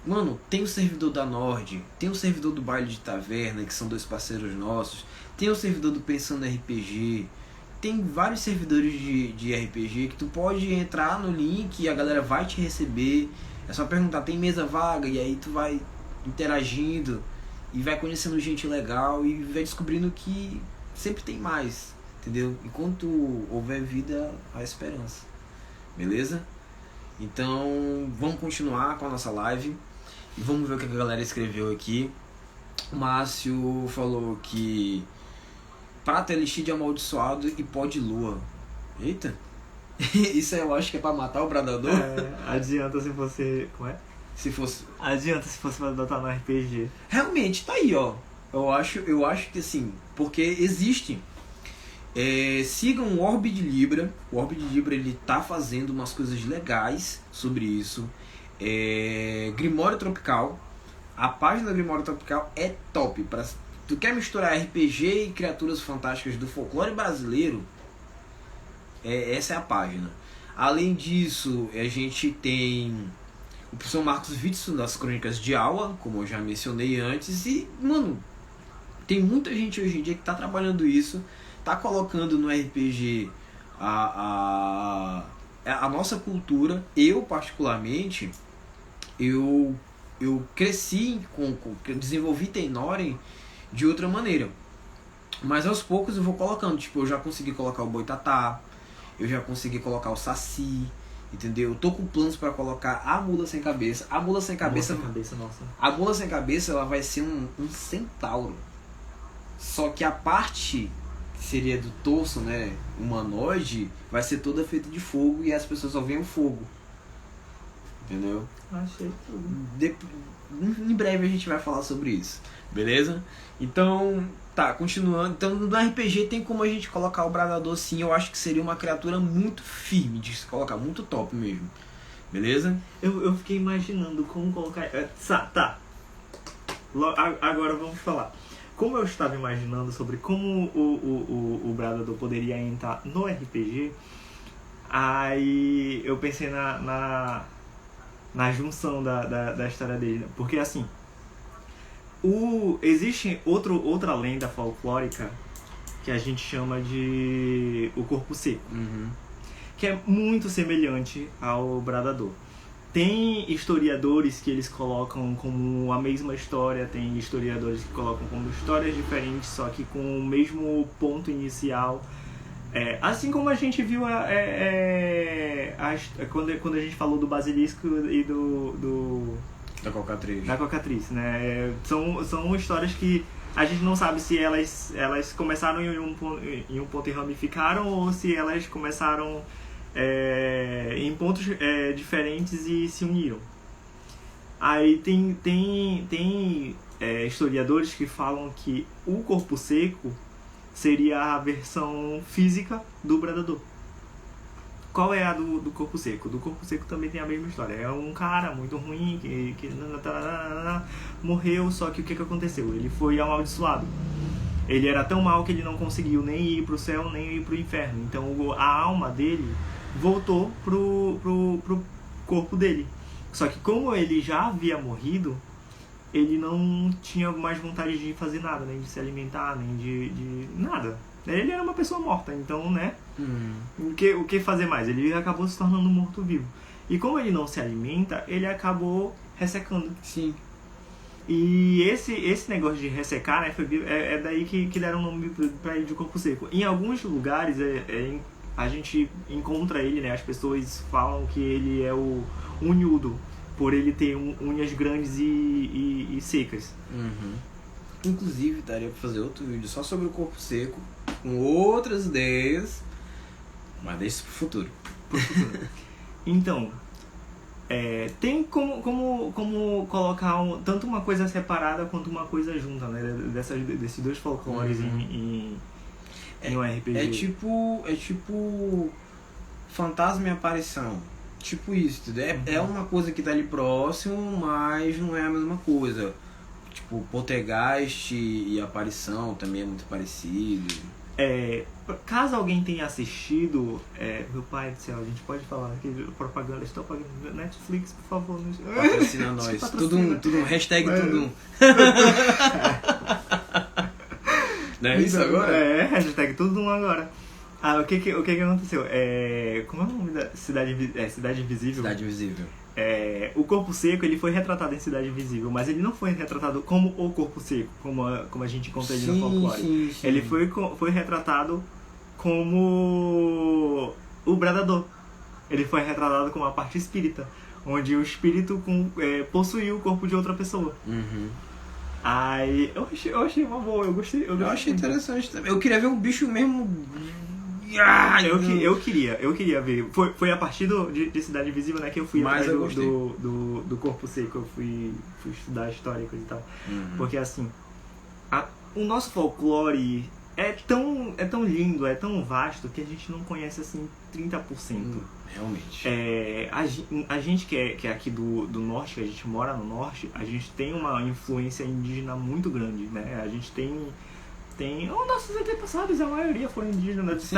Mano, tem o servidor da Nord, tem o servidor do Baile de Taverna, que são 2 parceiros nossos, tem o servidor do Pensando RPG, tem vários servidores de RPG que tu pode entrar no link e a galera vai te receber. É só perguntar, tem mesa vaga? E aí tu vai interagindo e vai conhecendo gente legal e vai descobrindo que sempre tem mais, entendeu? Enquanto houver vida, há esperança, beleza? Então vamos continuar com a nossa live e vamos ver o que a galera escreveu aqui. O Márcio falou que prata, elixir de amaldiçoado e pó de lua. Eita! Isso aí eu acho que é pra matar o bradador? Adianta se você... Como é? Se fosse... Adianta se fosse pra adotar no RPG. Realmente, tá aí, ó. Eu acho que assim, porque existe. Sigam o Orbe de Libra. O Orbe de Libra ele tá fazendo umas coisas legais sobre isso. Grimório Tropical A página do Grimório Tropical é top. Tu quer misturar RPG e criaturas fantásticas do folclore brasileiro? Essa é a página. Além disso, a gente tem o professor Marcos Witson das Crônicas de Aua, como eu já mencionei antes. E, mano, tem muita gente hoje em dia que tá trabalhando isso, tá colocando no RPG a nossa cultura. Eu, particularmente, eu cresci, desenvolvi Tenoren de outra maneira. Mas aos poucos eu vou colocando. Tipo, eu já consegui colocar o Boitatá, eu já consegui colocar o Saci, entendeu? Eu tô com planos para colocar a Mula Sem Cabeça. A Mula Sem Cabeça, nossa. A Mula Sem Cabeça, ela vai ser um centauro. Só que a parte que seria do torso, né, humanoide, vai ser toda feita de fogo e as pessoas só veem o fogo. Entendeu? Achei tudo. Em breve a gente vai falar sobre isso, beleza? Então, tá, continuando. Então, no RPG tem como a gente colocar o Bradador, sim. Eu acho que seria uma criatura muito firme de se colocar, muito top mesmo, beleza? Eu fiquei imaginando como colocar... Tá. Agora vamos falar. Como eu estava imaginando sobre como o Bradador poderia entrar no RPG, aí eu pensei na junção da história dele. Porque assim, existe outra lenda folclórica que a gente chama de o Corpo Seco, que é muito semelhante ao Bradador. Tem historiadores que eles colocam como a mesma história, tem historiadores que colocam como histórias diferentes, só que com o mesmo ponto inicial. Assim como a gente viu quando a gente falou do Basilisco e Da Cocatriz. Da Cocatriz, né? São histórias que a gente não sabe se elas começaram em um ponto e ramificaram, ou se elas começaram em pontos diferentes e se uniram. Aí tem historiadores que falam que o Corpo Seco seria a versão física do Bradador. Qual é a do Corpo Seco? Do Corpo Seco também tem a mesma história. É um cara muito ruim que morreu, só que o que aconteceu? Ele foi amaldiçoado. Ele era tão mal que ele não conseguiu nem ir pro céu, nem ir pro inferno. Então a alma dele voltou pro corpo dele. Só que como ele já havia morrido, ele não tinha mais vontade de fazer nada, nem de se alimentar, nem de nada. Ele era uma pessoa morta, então, né? O que fazer mais? Ele acabou se tornando morto-vivo. E como ele não se alimenta, ele acabou ressecando. Sim. E esse negócio de ressecar, né, é daí que deram o nome pra ele de Corpo Seco. Em alguns lugares a gente encontra ele, né? As pessoas falam que ele é o unhudo, por ele ter unhas grandes e secas. Inclusive, daria pra fazer outro vídeo só sobre o Corpo Seco, com outras ideias, mas deixa isso pro futuro. Então, tem como colocar tanto uma coisa separada quanto uma coisa junta, né? Desses dois folclores em um RPG. É tipo fantasma e aparição. Tipo isso, entendeu? É uma coisa que tá ali próximo, mas não é a mesma coisa. Tipo, Poltergeist e aparição também é muito parecido. Caso alguém tenha assistido, meu pai do céu, a gente pode falar aqui propaganda, estou pagando Netflix, por favor. Patrocina nós. Patrocina. Tudo hashtag tudo. Não é isso agora? Hashtag tudo agora. O que aconteceu? Como é o nome da Cidade Invisível? Cidade Invisível. O Corpo Seco, ele foi retratado em Cidade Invisível, mas ele não foi retratado como o Corpo Seco, como a gente encontra ele no folclore. Sim. Ele foi retratado como o Bradador. Ele foi retratado como a parte espírita, onde o espírito possuiu o corpo de outra pessoa. Aí eu achei uma boa, eu gostei. Eu achei interessante também. Eu queria ver um bicho mesmo. Eu queria ver. Foi a partir de Cidade Invisível, né, que eu fui atrás do Corpo Seco. Eu fui estudar histórico e tal. Porque assim, o nosso folclore é tão lindo, é tão vasto que a gente não conhece assim 30%. Realmente. A gente que é aqui do norte, que a gente mora no norte, a gente tem uma influência indígena muito grande, né? A gente tem os nossos antepassados, a maioria foram indígenas,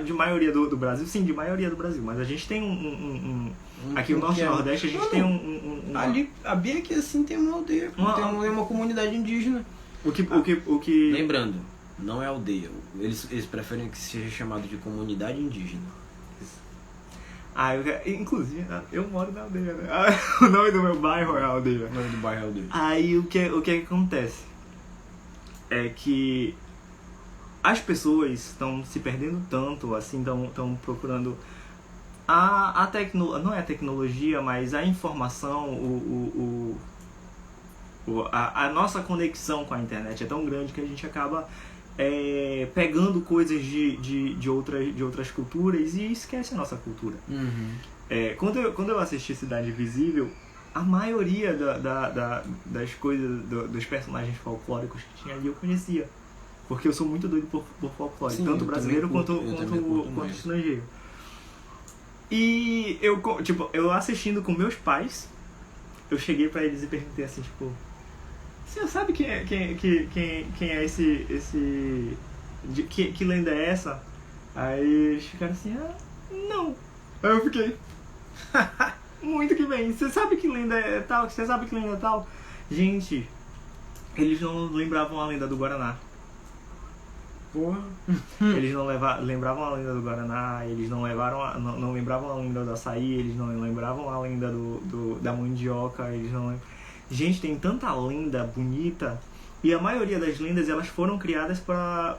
de maioria do Brasil, sim, de maioria do Brasil, mas a gente tem aqui no norte e nordeste a gente tem ali, bem aqui assim tem uma aldeia, tem uma comunidade indígena. O que... Lembrando, não é aldeia, eles preferem que seja chamado de comunidade indígena. Inclusive, eu moro na aldeia, né? O nome do meu bairro é aldeia. O nome do bairro é aldeia. Aí o que acontece é que as pessoas estão se perdendo tanto, assim, estão procurando a tecnologia, não é a tecnologia, mas a informação, a nossa conexão com a internet é tão grande que a gente acaba pegando coisas de outras culturas e esquece a nossa cultura. Uhum. Quando eu assisti Cidade Invisível, a maioria das coisas, dos personagens folclóricos que tinha ali eu conhecia. Porque eu sou muito doido por folclore, sim, tanto brasileiro quanto estrangeiro. E eu assistindo com meus pais, eu cheguei pra eles e perguntei assim, tipo... Você sabe quem é esse... Que lenda é essa? Aí eles ficaram assim, não. Aí eu fiquei... Muito que bem. Você sabe que lenda é tal? Você sabe que lenda é tal? Gente, eles não lembravam a lenda do Guaraná. Porra. Eles não lembravam a lenda do Guaraná, eles não lembravam a lenda do açaí, eles não lembravam a lenda da mandioca, eles não... Gente, tem tanta lenda bonita, e a maioria das lendas elas foram criadas pra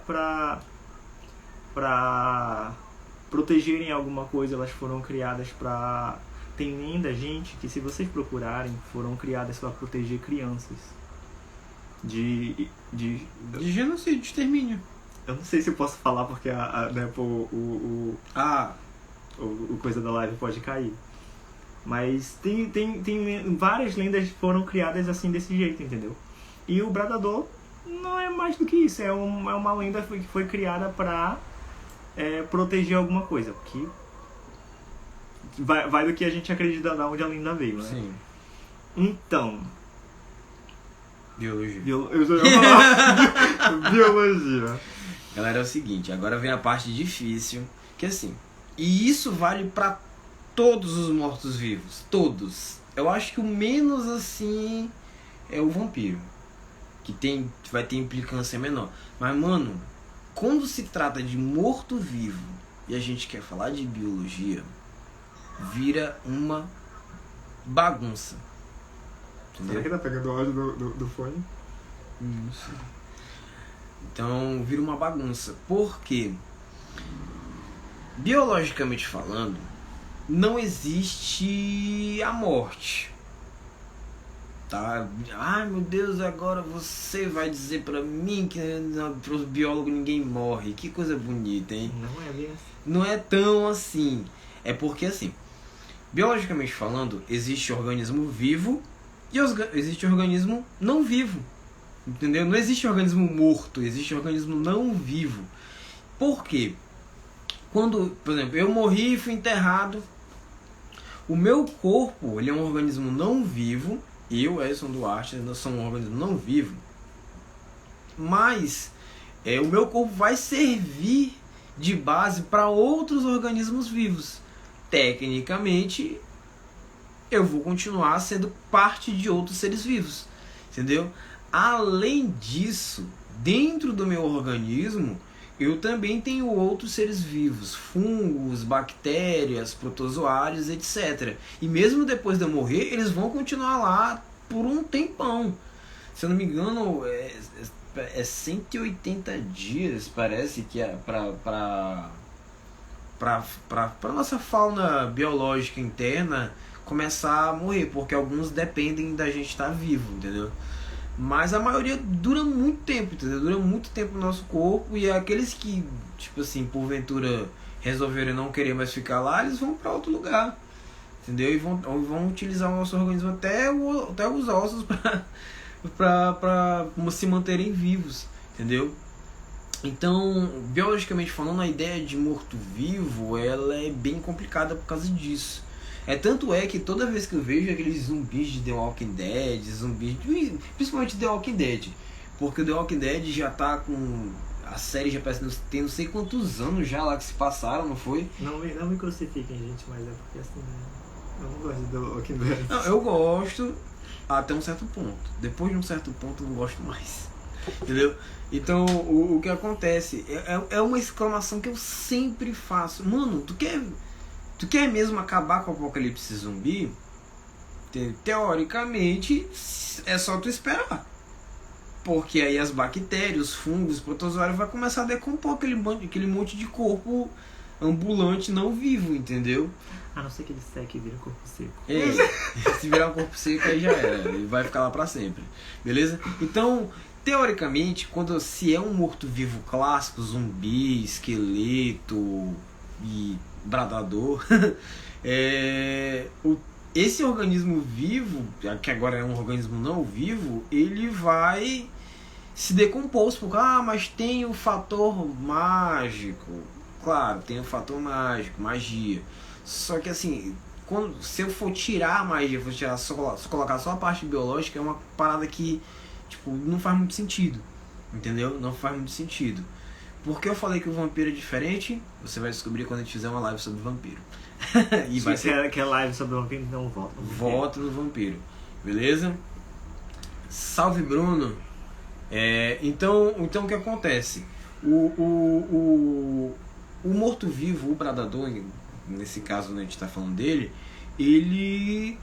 protegerem alguma coisa, elas foram criadas pra... Tem lenda, gente, que se vocês procurarem, foram criadas para proteger crianças de genocídio, de extermínio. Eu não sei se eu posso falar porque o coisa da live pode cair. Mas tem várias lendas que foram criadas assim desse jeito, entendeu? E o Bradador não é mais do que isso. É uma lenda que foi criada pra proteger alguma coisa. Que vai do que a gente acredita da onde a lenda veio, né? Sim. Então... Biologia. Eu já ia falar biologia. Galera, é o seguinte, agora vem a parte difícil, que assim, e isso vale pra todos os mortos-vivos, todos. Eu acho que o menos assim é o vampiro, que vai ter implicância menor. Mas, mano, quando se trata de morto-vivo e a gente quer falar de biologia, vira uma bagunça. Entendeu? Será que tá pegando o áudio do fone? Isso. Então vira uma bagunça. Porque, biologicamente falando, não existe a morte. Tá? Ai meu Deus, agora você vai dizer pra mim que para os biólogos ninguém morre. Que coisa bonita, hein? Não é bem assim. Não é tão assim. É porque assim, biologicamente falando, existe organismo vivo e existe organismo não vivo. Entendeu? Não existe organismo morto, existe organismo não vivo. Por quê? Quando, por exemplo, eu morri e fui enterrado, o meu corpo, ele é um organismo não vivo. Eu, Edson Duarte, ainda sou um organismo não vivo. Mas o meu corpo vai servir de base para outros organismos vivos. Tecnicamente, eu vou continuar sendo parte de outros seres vivos. Entendeu? Além disso, dentro do meu organismo, eu também tenho outros seres vivos, fungos, bactérias, protozoários, etc. E mesmo depois de eu morrer, eles vão continuar lá por um tempão. Se eu não me engano, é 180 dias, parece que é para nossa fauna biológica interna começar a morrer, porque alguns dependem da gente estar vivo, entendeu? Mas a maioria dura muito tempo, entendeu? Dura muito tempo no nosso corpo, e aqueles que, tipo assim, porventura resolverem não querer mais ficar lá, eles vão para outro lugar, entendeu? E vão utilizar o nosso organismo até os ossos para se manterem vivos, entendeu? Então, biologicamente falando, a ideia de morto-vivo, ela é bem complicada por causa disso. Tanto é que toda vez que eu vejo aqueles zumbis de The Walking Dead, principalmente The Walking Dead, porque o The Walking Dead já tá com... A série já parece tem não sei quantos anos já lá que se passaram, não foi? Não me crucifiquem, gente, mas é porque assim, eu não gosto de The Walking Dead. Não, eu gosto até um certo ponto. Depois de um certo ponto eu não gosto mais. Entendeu? Então o que acontece é uma exclamação que eu sempre faço. Mano, tu quer mesmo acabar com o apocalipse zumbi? Teoricamente é só tu esperar. Porque aí as bactérias, os fungos, os protozoários vai começar a decompor aquele monte de corpo ambulante não vivo, entendeu? A não ser que ele seque e vira corpo seco. Se virar um corpo seco aí já era, ele vai ficar lá pra sempre, beleza? Então, teoricamente, se é um morto-vivo clássico, zumbi, esqueleto e bradador, esse organismo vivo, que agora é um organismo não vivo, ele vai se decompor, porque, mas tem o fator mágico. Claro, tem o fator mágico, magia. Só que assim, se eu for tirar a magia, só colocar só a parte biológica, é uma parada que tipo, não faz muito sentido. Entendeu? Não faz muito sentido. Porque eu falei que o vampiro é diferente, você vai descobrir quando a gente fizer uma live sobre vampiro. E vai ser que é live sobre vampiro, então volta no vampiro. Beleza? Salve, Bruno. Então o que acontece? O morto-vivo, o bradador, nesse caso, né, a gente está falando dele, ele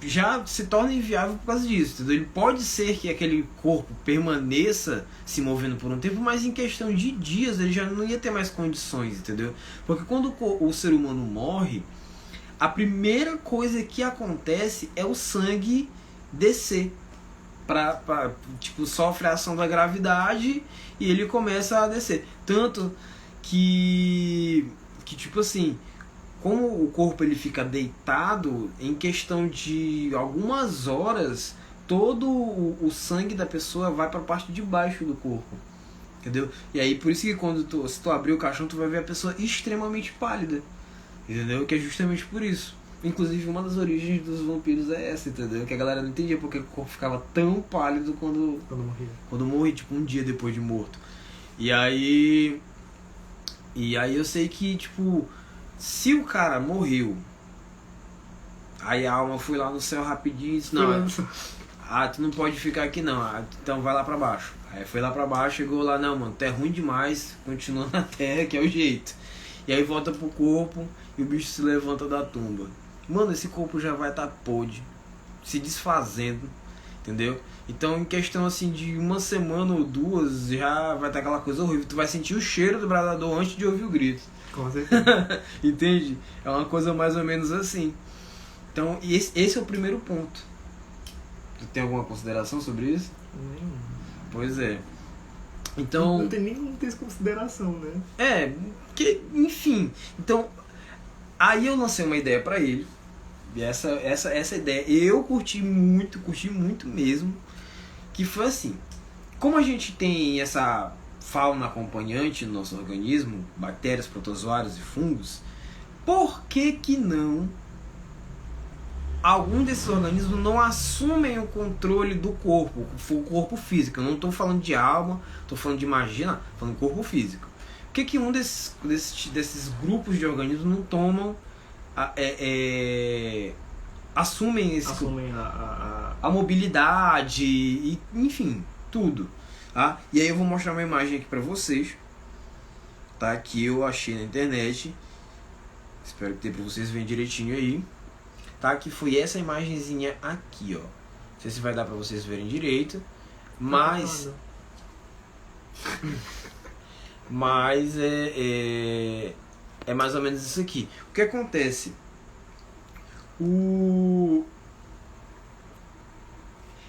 já se torna inviável por causa disso, entendeu? Ele pode ser que aquele corpo permaneça se movendo por um tempo, mas em questão de dias ele já não ia ter mais condições, entendeu? Porque quando o ser humano morre, a primeira coisa que acontece é o sangue descer. Tipo, sofre a ação da gravidade e ele começa a descer. Tanto que tipo assim, como o corpo ele fica deitado, em questão de algumas horas, todo o sangue da pessoa vai para a parte de baixo do corpo. Entendeu? E aí por isso que se tu abrir o caixão, tu vai ver a pessoa extremamente pálida. Entendeu? Que é justamente por isso. Inclusive uma das origens dos vampiros é essa, entendeu? Que a galera não entendia porque o corpo ficava tão pálido quando morria, tipo um dia depois de morto. E aí eu sei que, tipo, se o cara morreu, aí a alma foi lá no céu rapidinho e disse, não, tu não pode ficar aqui não, então vai lá pra baixo. Aí foi lá pra baixo, chegou lá, não, mano, tu é ruim demais, continua na terra que é o jeito. E aí volta pro corpo e o bicho se levanta da tumba. Mano, esse corpo já vai estar podre, se desfazendo, entendeu? Então em questão assim de uma semana ou duas já vai estar aquela coisa horrível. Tu vai sentir o cheiro do bradador antes de ouvir o grito. Com certeza. Entende? É uma coisa mais ou menos assim. Então esse é o primeiro ponto. Tu tem alguma consideração sobre isso? Nenhuma. Pois é. Então... Não tem nenhuma desconsideração, né? Enfim. Então, aí eu lancei uma ideia pra ele. E essa ideia eu curti muito mesmo. Que foi assim: como a gente tem essa fauna acompanhante no nosso organismo, bactérias, protozoários e fungos, por que não algum desses organismos não assumem o controle do corpo, o corpo físico? Eu não estou falando de alma, estou falando de magia, não, estou falando de corpo físico. Por que um desses grupos de organismos não tomam assumem a mobilidade e enfim, tudo, tá? E aí eu vou mostrar uma imagem aqui pra vocês, tá? Que eu achei na internet, espero que dê pra vocês verem direitinho aí, tá? Que foi essa imagenzinha aqui, ó. Não sei se vai dar pra vocês verem direito, mas é mais ou menos isso aqui. O que acontece?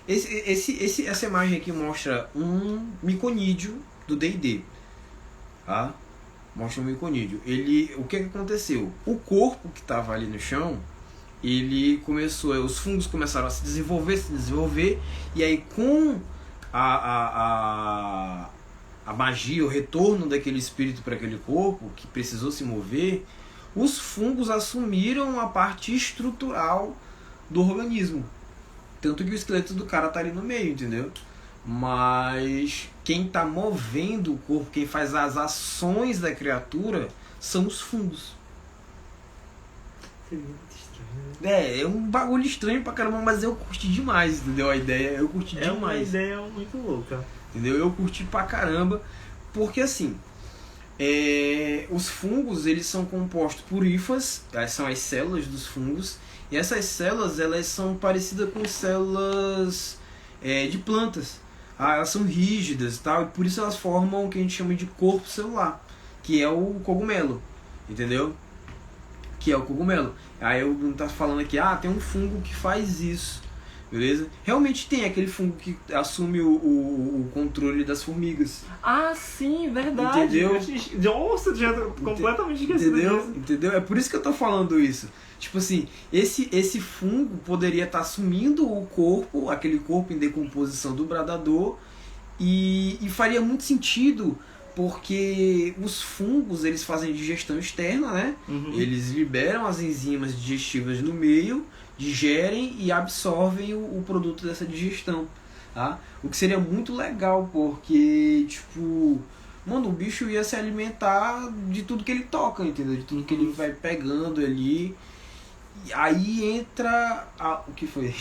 Essa imagem aqui mostra um miconídeo do D&D, tá? Mostra um miconídeo. O que aconteceu? O corpo que estava ali no chão, os fungos começaram a se desenvolver, e aí com a magia, o retorno daquele espírito para aquele corpo que precisou se mover, os fungos assumiram a parte estrutural do organismo. Tanto que o esqueleto do cara tá ali no meio, entendeu? Mas quem tá movendo o corpo, quem faz as ações da criatura, são os fungos. Seria muito estranho. É um bagulho estranho pra caramba, mas eu curti demais, entendeu? A ideia, eu curti demais. É uma ideia muito louca. Entendeu? Eu curti pra caramba, porque assim, os fungos, eles são compostos por hifas, são as células dos fungos, e essas células, elas são parecidas com células de plantas. Elas são rígidas e tal, e por isso elas formam o que a gente chama de corpo celular, que é o cogumelo, entendeu? Que é o cogumelo. Aí eu não tá falando aqui, tem um fungo que faz isso, beleza? Realmente tem aquele fungo que assume o controle das formigas. Ah, sim, verdade. Entendeu? Nossa, eu tinha completamente esquecido disso. Entendeu? É por isso que eu tô falando isso. Tipo assim, esse fungo poderia estar assumindo o corpo, aquele corpo em decomposição do bradador, e faria muito sentido, porque os fungos, eles fazem digestão externa, né? Uhum. Eles liberam as enzimas digestivas no meio, digerem e absorvem o produto dessa digestão, tá? O que seria muito legal, porque, tipo, mano, o bicho ia se alimentar de tudo que ele toca, entendeu? De tudo que ele vai pegando ali. E aí entra o que foi?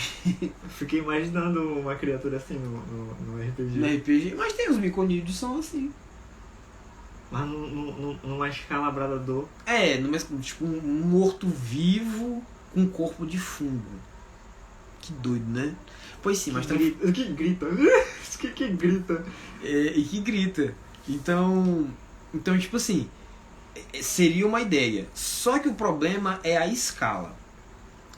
Fiquei imaginando uma criatura assim no RPG. No RPG, mas tem os miconídeos são assim. Mas numa escala bradador. Tipo um morto-vivo com corpo de fungo. Que doido, né? Pois sim, mas também. Que grita. que grita. E que grita. Então, tipo assim, seria uma ideia. Só que o problema é a escala.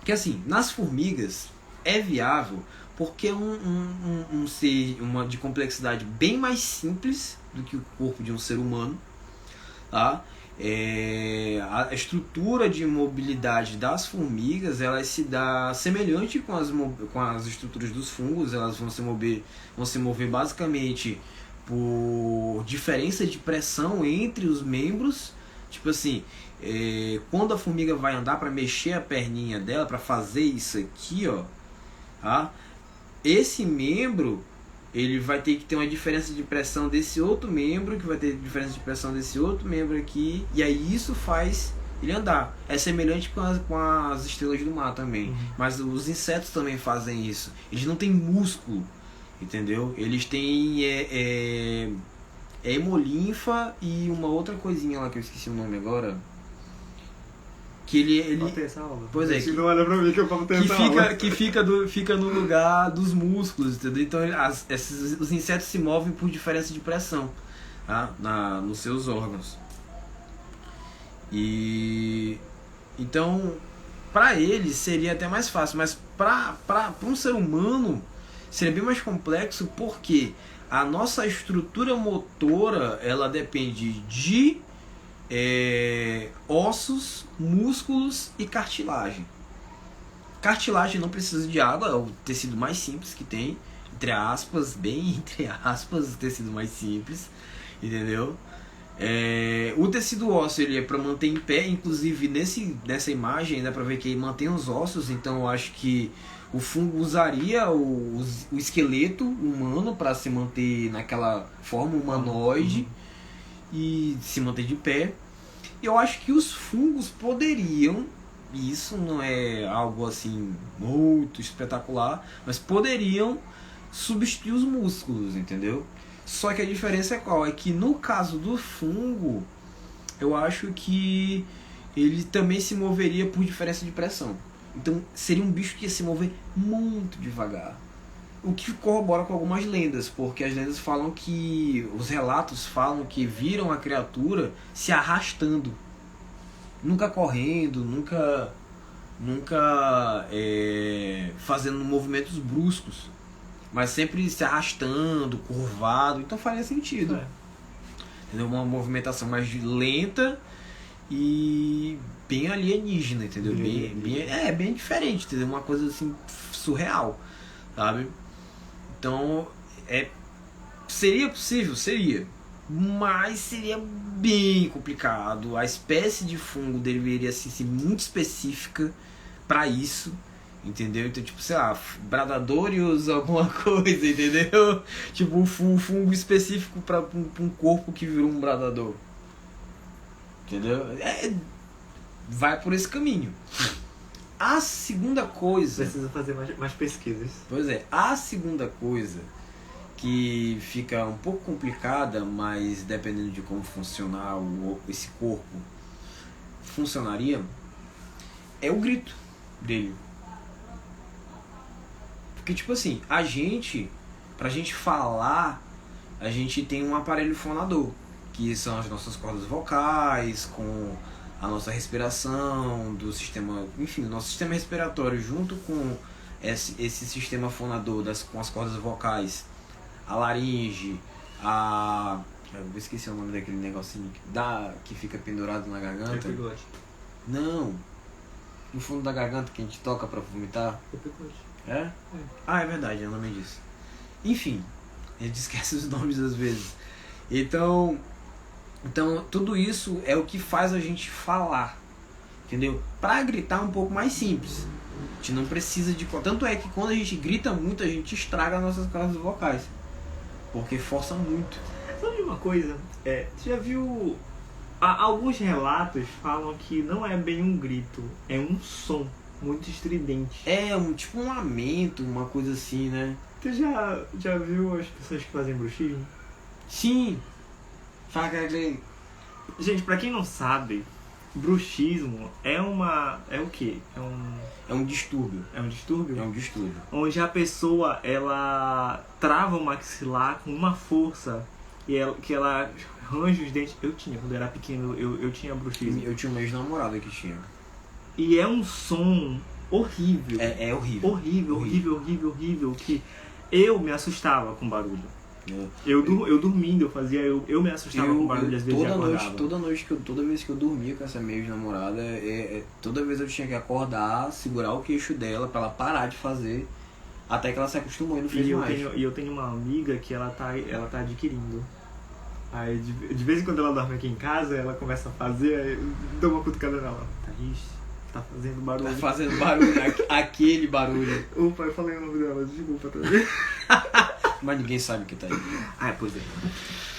Que assim, nas formigas é viável porque é um ser de complexidade bem mais simples do que o corpo de um ser humano, tá? A estrutura de mobilidade das formigas, ela se dá semelhante com as estruturas dos fungos. Elas vão se mover basicamente por diferença de pressão entre os membros. Tipo assim, quando a formiga vai andar para mexer a perninha dela, para fazer isso aqui, ó, tá? Esse membro, ele vai ter que ter uma diferença de pressão desse outro membro, que vai ter diferença de pressão desse outro membro aqui, e aí isso faz ele andar. É semelhante com as estrelas do mar também. Mas os insetos também fazem isso. Eles não têm músculo, entendeu? Eles têm hemolinfa e uma outra coisinha lá que eu esqueci o nome agora. Que ele... Botei essa aula. Pois é. Não olha pra mim que eu vou ter essa aula. Que fica no lugar dos músculos, entendeu? Então os insetos se movem por diferença de pressão, tá? Nos seus órgãos. E então, para eles seria até mais fácil, mas para um ser humano seria bem mais complexo, porque a nossa estrutura motora, ela depende de ossos, músculos e cartilagem. Cartilagem não precisa de água, é o tecido mais simples que tem, entre aspas, o tecido mais simples, entendeu? O tecido ósseo, ele é para manter em pé, inclusive nessa imagem dá para ver que ele mantém os ossos, então eu acho que o fungo usaria o esqueleto humano para se manter naquela forma humanoide e se manter de pé. Eu acho que os fungos poderiam, e isso não é algo assim muito espetacular, mas poderiam substituir os músculos, entendeu? Só que a diferença é qual? É que no caso do fungo, eu acho que ele também se moveria por diferença de pressão. Então seria um bicho que ia se mover muito devagar. O que corrobora com algumas lendas, porque as lendas falam que... Os relatos falam que viram a criatura se arrastando. Nunca correndo, nunca fazendo movimentos bruscos. Mas sempre se arrastando, curvado. Então faria sentido. Entendeu? Uma movimentação mais lenta e bem alienígena, entendeu? Bem diferente, entendeu? Uma coisa assim surreal, sabe? Então, seria possível? Seria. mas seria bem complicado. A espécie de fungo deveria assim, ser muito específica para isso, entendeu? Então, tipo, sei lá, Bradadorius alguma coisa, entendeu? Tipo, um fungo específico para um corpo que virou um Bradador, entendeu? Vai por esse caminho. A segunda coisa... Precisa fazer mais pesquisas. Pois é, a segunda coisa que fica um pouco complicada, mas dependendo de como funcionar esse corpo, funcionaria, é o grito dele. Porque, tipo assim, pra gente falar, a gente tem um aparelho fonador, que são as nossas cordas vocais, com a nossa respiração, do sistema, enfim, o nosso sistema respiratório junto com esse sistema fonador com as cordas vocais, a laringe, eu esqueci o nome daquele negocinho que fica pendurado na garganta. Epiglotite. Não, no fundo da garganta que a gente toca pra vomitar. Epiglotite. É? Ah, é verdade, é o nome disso. Enfim, a gente esquece os nomes às vezes. Então, tudo isso é o que faz a gente falar, entendeu? Pra gritar é um pouco mais simples. A gente não precisa de... Tanto é que quando a gente grita muito, a gente estraga nossas cordas vocais. Porque força muito. Sabe uma coisa? Você já viu... Alguns relatos falam que não é bem um grito, é um som muito estridente. Tipo um lamento, uma coisa assim, né? Tu já viu as pessoas que fazem bruxismo? Sim! Gente, pra quem não sabe, bruxismo é o quê? É um distúrbio. É um distúrbio? É um distúrbio. Onde a pessoa, ela trava o maxilar com uma força que ela range os dentes. Quando eu era pequeno, eu tinha bruxismo. Eu tinha uma ex-namorada que tinha. E é um som horrível. É horrível. Horrível, que eu me assustava com barulho. Eu dormindo, eu me assustava com barulho, às vezes toda vez que eu dormia com essa minha ex-namorada, toda vez eu tinha que acordar, segurar o queixo dela pra ela parar de fazer, até que ela se acostumou e não fez mais. E eu tenho uma amiga que ela tá adquirindo. Aí de vez em quando ela dorme aqui em casa, ela começa a fazer, aí eu dou uma cutucada nela. Tá fazendo barulho. Tá fazendo barulho, aquele barulho. Opa, eu falei o nome dela, desculpa também. Mas ninguém sabe o que tá aí. Pois é.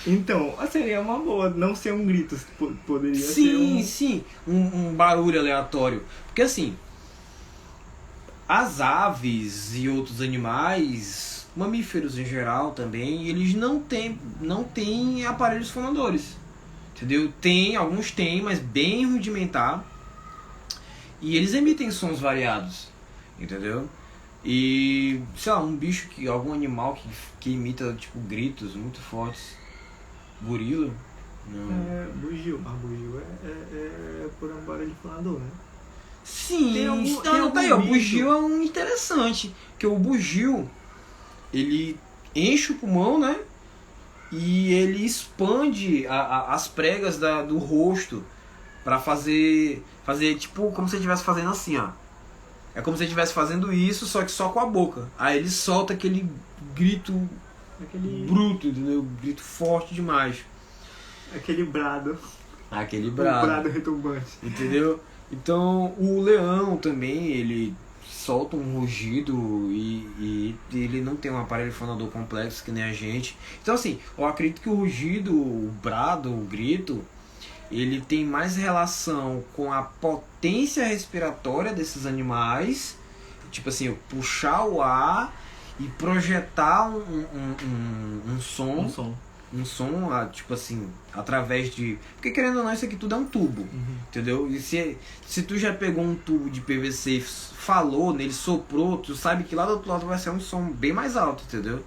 Então, seria uma boa, não ser um grito, poderia ser ser um barulho aleatório. Porque assim, as aves e outros animais, mamíferos em geral também, eles não têm aparelhos fonadores. Entendeu? Alguns têm, mas bem rudimentar. E eles emitem sons variados, entendeu? E, sei lá, algum animal que imita, tipo, gritos muito fortes. Gorila? Não. Bugio. A bugio é por um barulho fonador, né? Tem tá aí, ó, o bugio é um interessante. Porque o bugio, ele enche o pulmão, né? E ele expande as pregas do rosto pra fazer tipo como se ele estivesse fazendo assim, ó. É como se ele estivesse fazendo isso, só que só com a boca. Aí ele solta aquele grito bruto, entendeu? Grito forte demais. Aquele brado. O brado retumbante. Entendeu? Então o leão também, ele solta um rugido e ele não tem um aparelho fonador complexo que nem a gente. Então assim, eu acredito que o rugido, o brado, o grito, ele tem mais relação com a potência respiratória desses animais, tipo assim, puxar o ar e projetar um som, tipo assim, através de... Porque querendo ou não, isso aqui tudo é um tubo, entendeu? E se tu já pegou um tubo de PVC, falou nele, soprou, tu sabe que lá do outro lado vai ser um som bem mais alto, entendeu?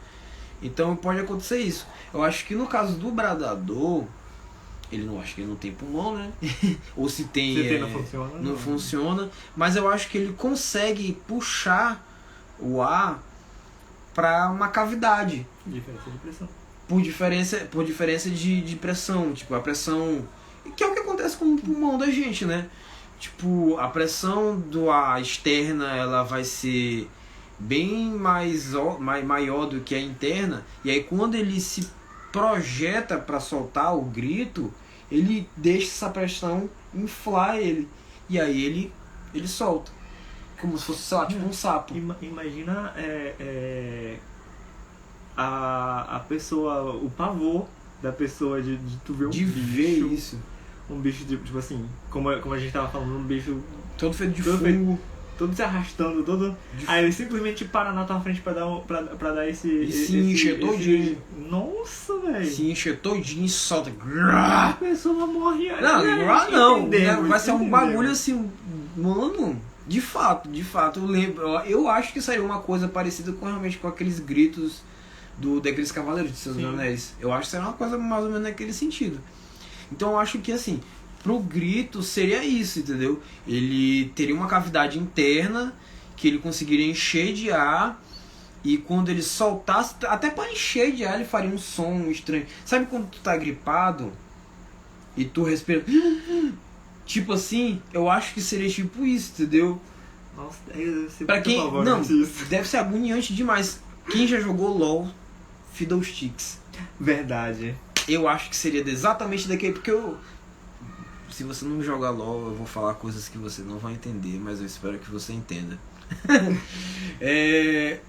Então pode acontecer isso. Eu acho que no caso do bradador, acho que ele não tem pulmão, né? Ou se tem, não funciona. Mas eu acho que ele consegue puxar o ar para uma cavidade. Diferença de pressão. Por diferença de pressão. Tipo, a pressão... Que é o que acontece com o pulmão da gente, né? Tipo, a pressão do ar externa, ela vai ser bem maior do que a interna. E aí quando ele se projeta para soltar o grito, ele deixa essa pressão inflar ele. E aí ele solta. Como se fosse, sei lá, tipo um sapo. Imagina a pessoa, o pavor da pessoa de tu ver um de bicho. Ver isso. Um bicho, tipo assim, como a gente tava falando, um bicho todo feito de fungo. Todo se arrastando, todo. Aí ele simplesmente para na tua frente pra dar esse. E se enche todinho. Nossa, velho. Se enche todinho e solta. A pessoa morre. Não. Vai ser um bagulho assim. Mano, de fato, eu lembro. Eu acho que saiu uma coisa parecida realmente com aqueles gritos daqueles cavaleiros de Seus Anéis. Eu acho que saiu uma coisa mais ou menos naquele sentido. Então eu acho que assim. Pro grito seria isso, entendeu? Ele teria uma cavidade interna que ele conseguiria encher de ar, e quando ele soltasse, até para encher de ar ele faria um som estranho. Sabe quando tu tá gripado e tu respira tipo assim? Eu acho que seria tipo isso, entendeu? Nossa, deve ser pra quem não, isso. Deve ser agoniante demais. Quem já jogou LOL, Fiddlesticks. Verdade. Eu acho que seria exatamente daquele, porque se você não jogar LOL, eu vou falar coisas que você não vai entender, mas eu espero que você entenda.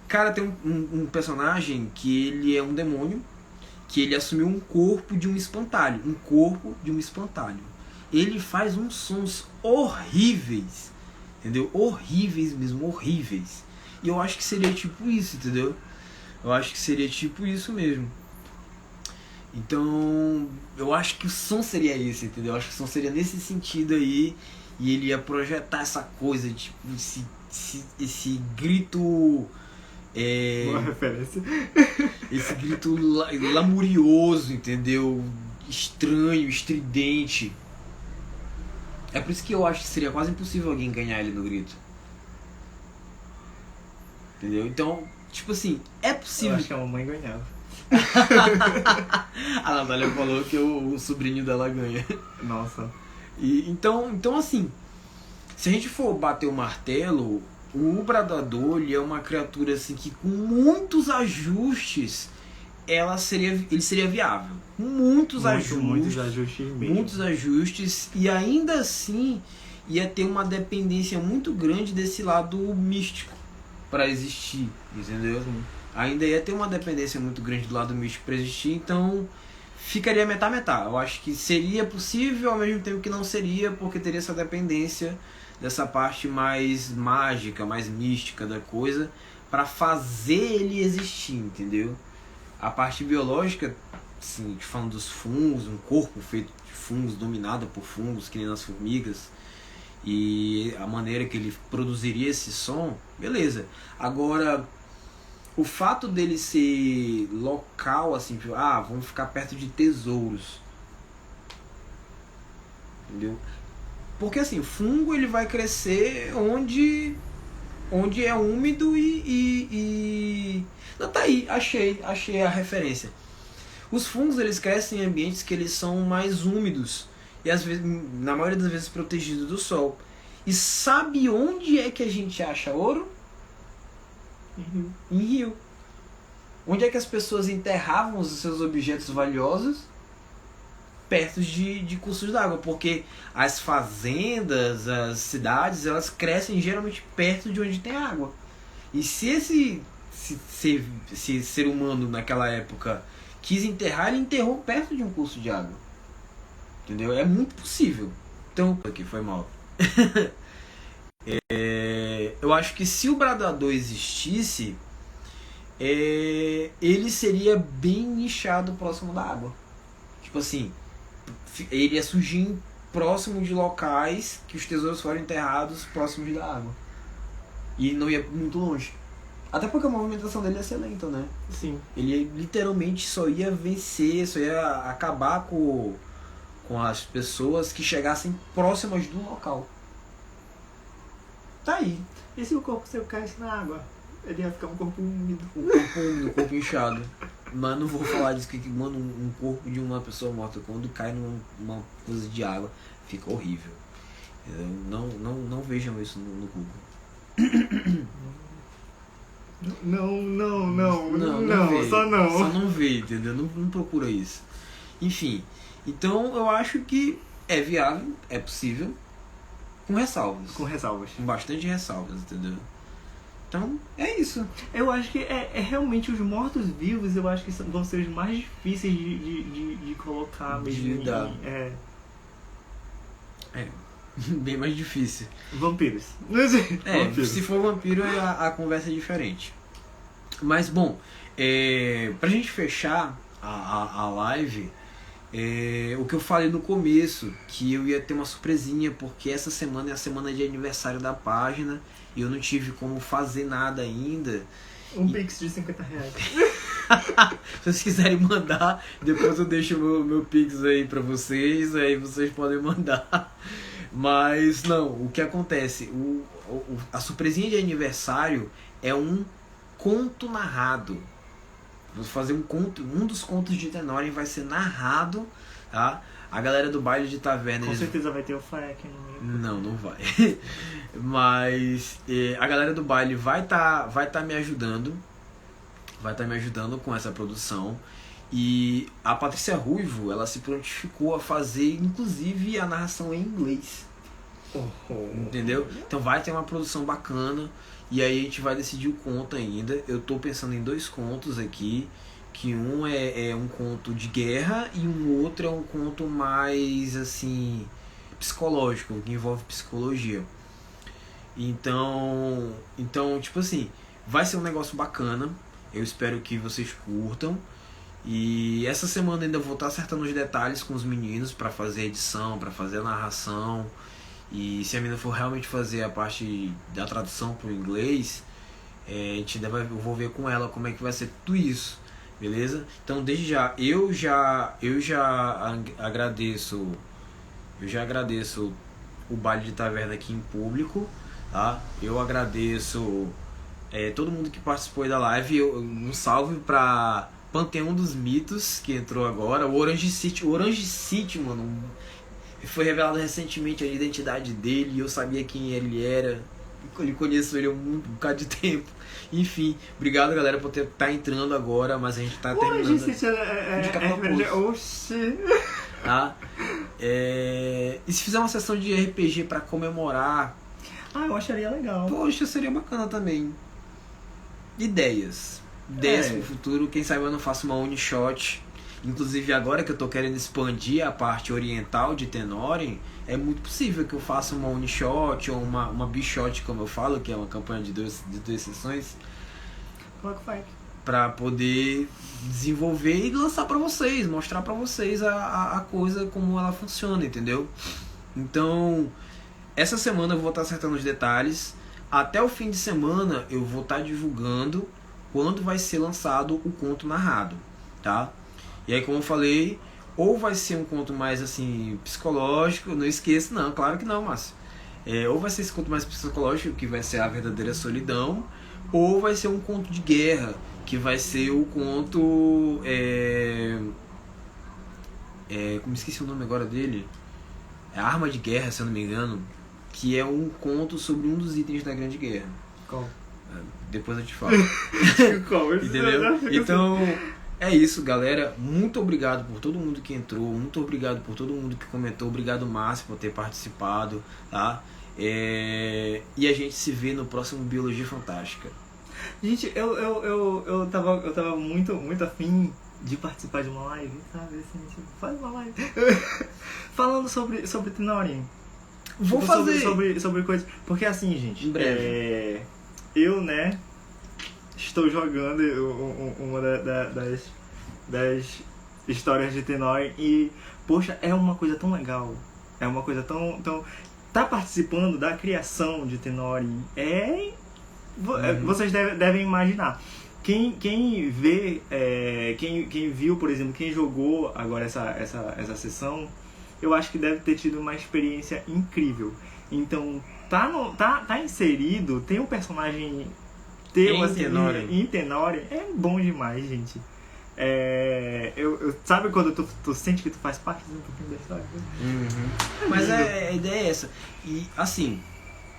Cara, tem um personagem que ele é um demônio, que ele assumiu um corpo de um espantalho. Ele faz uns sons horríveis, entendeu? Horríveis mesmo, horríveis. E eu acho que seria tipo isso, entendeu? Eu acho que seria tipo isso mesmo. Então, eu acho que o som seria esse, entendeu? Eu acho que o som seria nesse sentido aí. E ele ia projetar essa coisa, tipo, esse grito... Uma referência. Esse grito lamurioso, entendeu? Estranho, estridente. É por isso que eu acho que seria quase impossível alguém ganhar ele no grito. Entendeu? Então, tipo assim, é possível... Eu acho que a mamãe ganhava. A Natália falou que o sobrinho dela ganha. Nossa. Então assim, se a gente for bater o martelo, o Bradador, ele é uma criatura assim que com muitos ajustes ele seria viável. Muitos ajustes mesmo. Muitos ajustes, e ainda assim ia ter uma dependência muito grande desse lado místico para existir, entendeu? Sim. Ainda ia ter uma dependência muito grande do lado místico para existir, então ficaria metá-metá. Eu acho que seria possível, ao mesmo tempo que não seria, porque teria essa dependência dessa parte mais mágica, mais mística da coisa, para fazer ele existir, entendeu? A parte biológica, assim, falando dos fungos, um corpo feito de fungos, dominado por fungos, que nem nas formigas, e a maneira que ele produziria esse som, beleza. Agora, o fato dele ser local, assim, tipo, vamos ficar perto de tesouros, entendeu? Porque assim, fungo ele vai crescer onde é úmido e... Não, tá aí, achei a referência. Os fungos eles crescem em ambientes que eles são mais úmidos e às vezes, na maioria das vezes protegidos do sol. E sabe onde é que a gente acha ouro? Em rio. Onde é que as pessoas enterravam os seus objetos valiosos? Perto de cursos d'água, porque as fazendas, as cidades, elas crescem geralmente perto de onde tem água. E se esse ser humano naquela época quis enterrar, ele enterrou perto de um curso de água. Entendeu? É muito possível. Então, aqui foi mal. Eu acho que se o Bradador existisse, ele seria bem nichado próximo da água. Tipo assim, ele ia surgir próximo de locais que os tesouros foram enterrados próximos da água. E não ia muito longe. Até porque a movimentação dele ia ser lenta, né? Sim. Ele literalmente só ia vencer, só ia acabar com as pessoas que chegassem próximas do local. Tá aí. E se o corpo seu caísse na água? Ele ia ficar um corpo úmido. Um corpo inchado. Mas não vou falar disso, que mano, um corpo de uma pessoa morta, quando cai numa coisa de água, fica horrível. Não vejam isso no Google. Não, vê. só não. Só não vê, entendeu? Não procura isso. Enfim, então eu acho que é viável, é possível, com ressalvas. Com ressalvas. Com bastante ressalvas, entendeu? Então, é isso. Eu acho que é realmente os mortos-vivos, eu acho que vão ser os mais difíceis de colocar mesmo. De lidar. É. Bem mais difícil. Vampiros. Vampiros. Se for vampiro, a conversa é diferente. Mas, bom, pra gente fechar a live, o que eu falei no começo, que eu ia ter uma surpresinha, porque essa semana é a semana de aniversário da página e eu não tive como fazer nada ainda. Pix de R$50. Se vocês quiserem mandar, depois eu deixo o meu Pix aí pra vocês, aí vocês podem mandar. Mas não, o que acontece? A surpresinha de aniversário é um conto narrado. Vou fazer um dos contos de Tenório vai ser narrado, tá? A galera do baile de taverna... Com certeza vai ter o Faek no meio. Não vai. Mas a galera do baile vai tá me ajudando. Vai estar me ajudando com essa produção. E a Patrícia Ruivo, ela se prontificou a fazer, inclusive, a narração em inglês. Entendeu? Então vai ter uma produção bacana. E aí a gente vai decidir o conto ainda. Eu tô pensando em 2 contos aqui. Que um é um conto de guerra e um outro é um conto mais, assim, psicológico, que envolve psicologia. Então, tipo assim, vai ser um negócio bacana. Eu espero que vocês curtam. E essa semana ainda vou estar acertando os detalhes com os meninos para fazer a edição, para fazer a narração. E se a menina for realmente fazer a parte da tradução para o inglês, eu vou ver com ela como é que vai ser tudo isso, beleza? Então desde já eu já agradeço o baile de taverna aqui em público, tá? Eu agradeço todo mundo que participou da live. Um salve para Panteão dos Mitos, que entrou agora. O Orange City, mano, foi revelado recentemente a identidade dele e eu sabia quem ele era. Eu conheço ele há um bocado de tempo. Enfim, obrigado, galera, por estar entrando agora, mas a gente tá terminando. Orange City Oxi. Tá? E se fizer uma sessão de RPG pra comemorar... eu acharia legal. Poxa, seria bacana também. Ideias pro futuro. Quem sabe eu não faço uma one shot. Inclusive agora que eu tô querendo expandir a parte oriental de Tenório, é muito possível que eu faça uma one shot ou uma B-shot, como eu falo, que é uma campanha de 2 sessões, para poder desenvolver e lançar para vocês, mostrar para vocês a coisa como ela funciona, entendeu? Então, essa semana eu vou estar acertando os detalhes. Até o fim de semana eu vou estar divulgando quando vai ser lançado o conto narrado, tá? E aí, como eu falei, ou vai ser um conto mais assim psicológico, não esqueça, não, claro que não, Márcio. Ou vai ser esse conto mais psicológico, que vai ser a verdadeira solidão, ou vai ser um conto de guerra, que vai ser o conto... como esqueci o nome agora dele? É a Arma de Guerra, se eu não me engano, que é um conto sobre um dos itens da Grande Guerra. Qual? Depois eu te falo. Entendeu? Então... é isso, galera. Muito obrigado por todo mundo que entrou. Muito obrigado por todo mundo que comentou. Obrigado, Márcio, por ter participado, tá? E a gente se vê no próximo Biologia Fantástica. Gente, eu tava muito afim de participar de uma live, sabe? Assim, tipo, faz uma live. Falando sobre Tenório. Vou fazer. Sobre coisas. Porque assim, gente. Em breve. Eu, né? Estou jogando uma das histórias de Tenório e, poxa, é uma coisa tão legal. É uma coisa tão... Tá participando da criação de Tenório vocês devem imaginar. Quem vê, quem viu, por exemplo, quem jogou agora essa sessão, eu acho que deve ter tido uma experiência incrível. Então, tá inserido, tem um personagem... em Tenório é bom demais, gente. Sabe quando tu sente que tu faz parte um pouquinho da história? Mas a ideia é essa. E assim,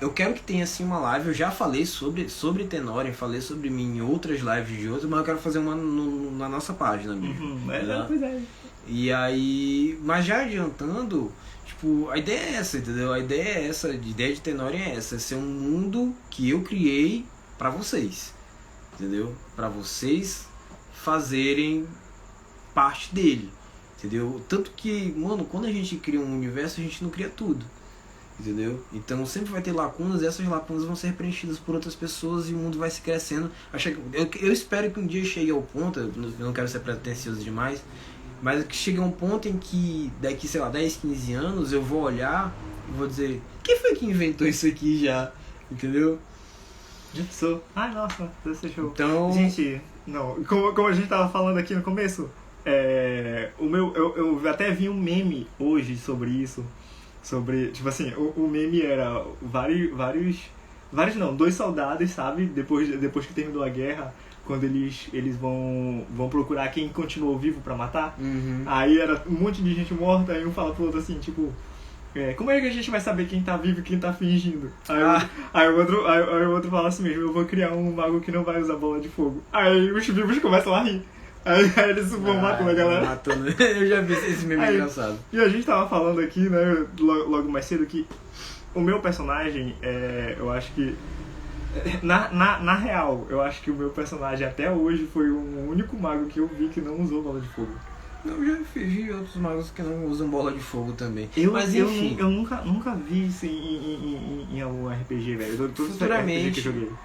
eu quero que tenha assim uma live. Eu já falei sobre Tenório, falei sobre mim em outras lives de outros, mas eu quero fazer uma na nossa página mesmo. Pois é. E aí, mas já adiantando, tipo, a ideia é essa, entendeu? A ideia de Tenório é essa, é ser um mundo que eu criei pra vocês, entendeu? Pra vocês fazerem parte dele, entendeu? Tanto que, mano, quando a gente cria um universo, a gente não cria tudo, entendeu? Então sempre vai ter lacunas, e essas lacunas vão ser preenchidas por outras pessoas e o mundo vai se crescendo. Eu espero que um dia chegue ao ponto, eu não quero ser pretencioso demais, mas que chegue a um ponto em que daqui, sei lá, 10, 15 anos eu vou olhar e vou dizer, quem foi que inventou isso aqui já, entendeu? Jitsu. Ai, nossa, deve ser show. Então... Gente, não, como a gente tava falando aqui no começo, eu até vi um meme hoje sobre isso. Sobre, tipo assim, o meme era dois soldados, sabe? Depois que terminou a guerra, quando eles vão procurar quem continuou vivo pra matar. Uhum. Aí era um monte de gente morta, aí um fala pro outro assim, tipo... como é que a gente vai saber quem tá vivo e quem tá fingindo? Aí o outro fala assim mesmo, eu vou criar um mago que não vai usar bola de fogo. Aí os vivos começam a rir. Aí eles vão matando a galera. Matando. Eu já vi esse meme engraçado. E a gente tava falando aqui, né, logo mais cedo, que o meu personagem, eu acho que... Na real, eu acho que o meu personagem até hoje foi o único mago que eu vi que não usou bola de fogo. Eu já vi outros magos que não usam bola de fogo também. Mas enfim. Eu nunca vi isso em algum RPG, velho.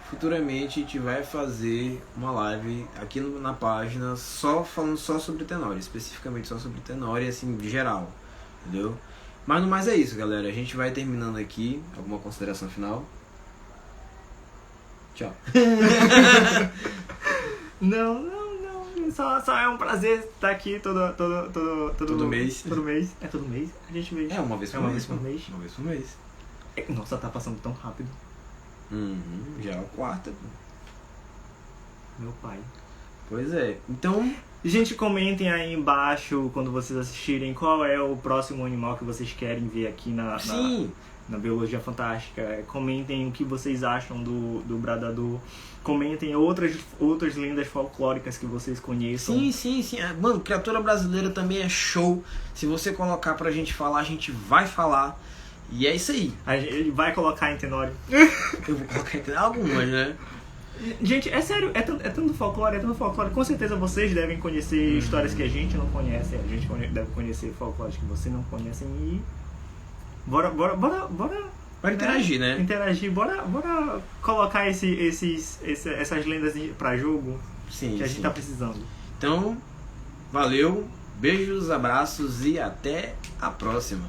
Futuramente a gente vai fazer uma live aqui na página falando só sobre Tenório, especificamente só sobre Tenório, assim, de geral, entendeu? Mas no mais é isso, galera. A gente vai terminando aqui. Alguma consideração final? Tchau. Não. Só é um prazer estar aqui todo mês. Todo mês. É todo mês? A gente vê. Uma vez por mês. Uma vez por mês. Nossa, tá passando tão rápido. Já é a quarta. Meu pai. Pois é. Então... Gente, comentem aí embaixo, quando vocês assistirem, qual é o próximo animal que vocês querem ver aqui na Biologia Fantástica. Comentem o que vocês acham do Bradador. Comentem outras lendas folclóricas que vocês conheçam. Sim. Mano, criatura brasileira também é show. Se você colocar pra gente falar, a gente vai falar. E é isso aí. Ele vai colocar em Tenório. Eu vou colocar em Tenório algumas, né? Gente, é sério, é tanto folclore. Com certeza vocês devem conhecer histórias que a gente não conhece. A gente deve conhecer folclores que vocês não conhecem. E... Bora interagir, né? Interagir, bora colocar essas lendas pra jogo. Sim, que a gente tá precisando. Então, valeu, beijos, abraços e até a próxima.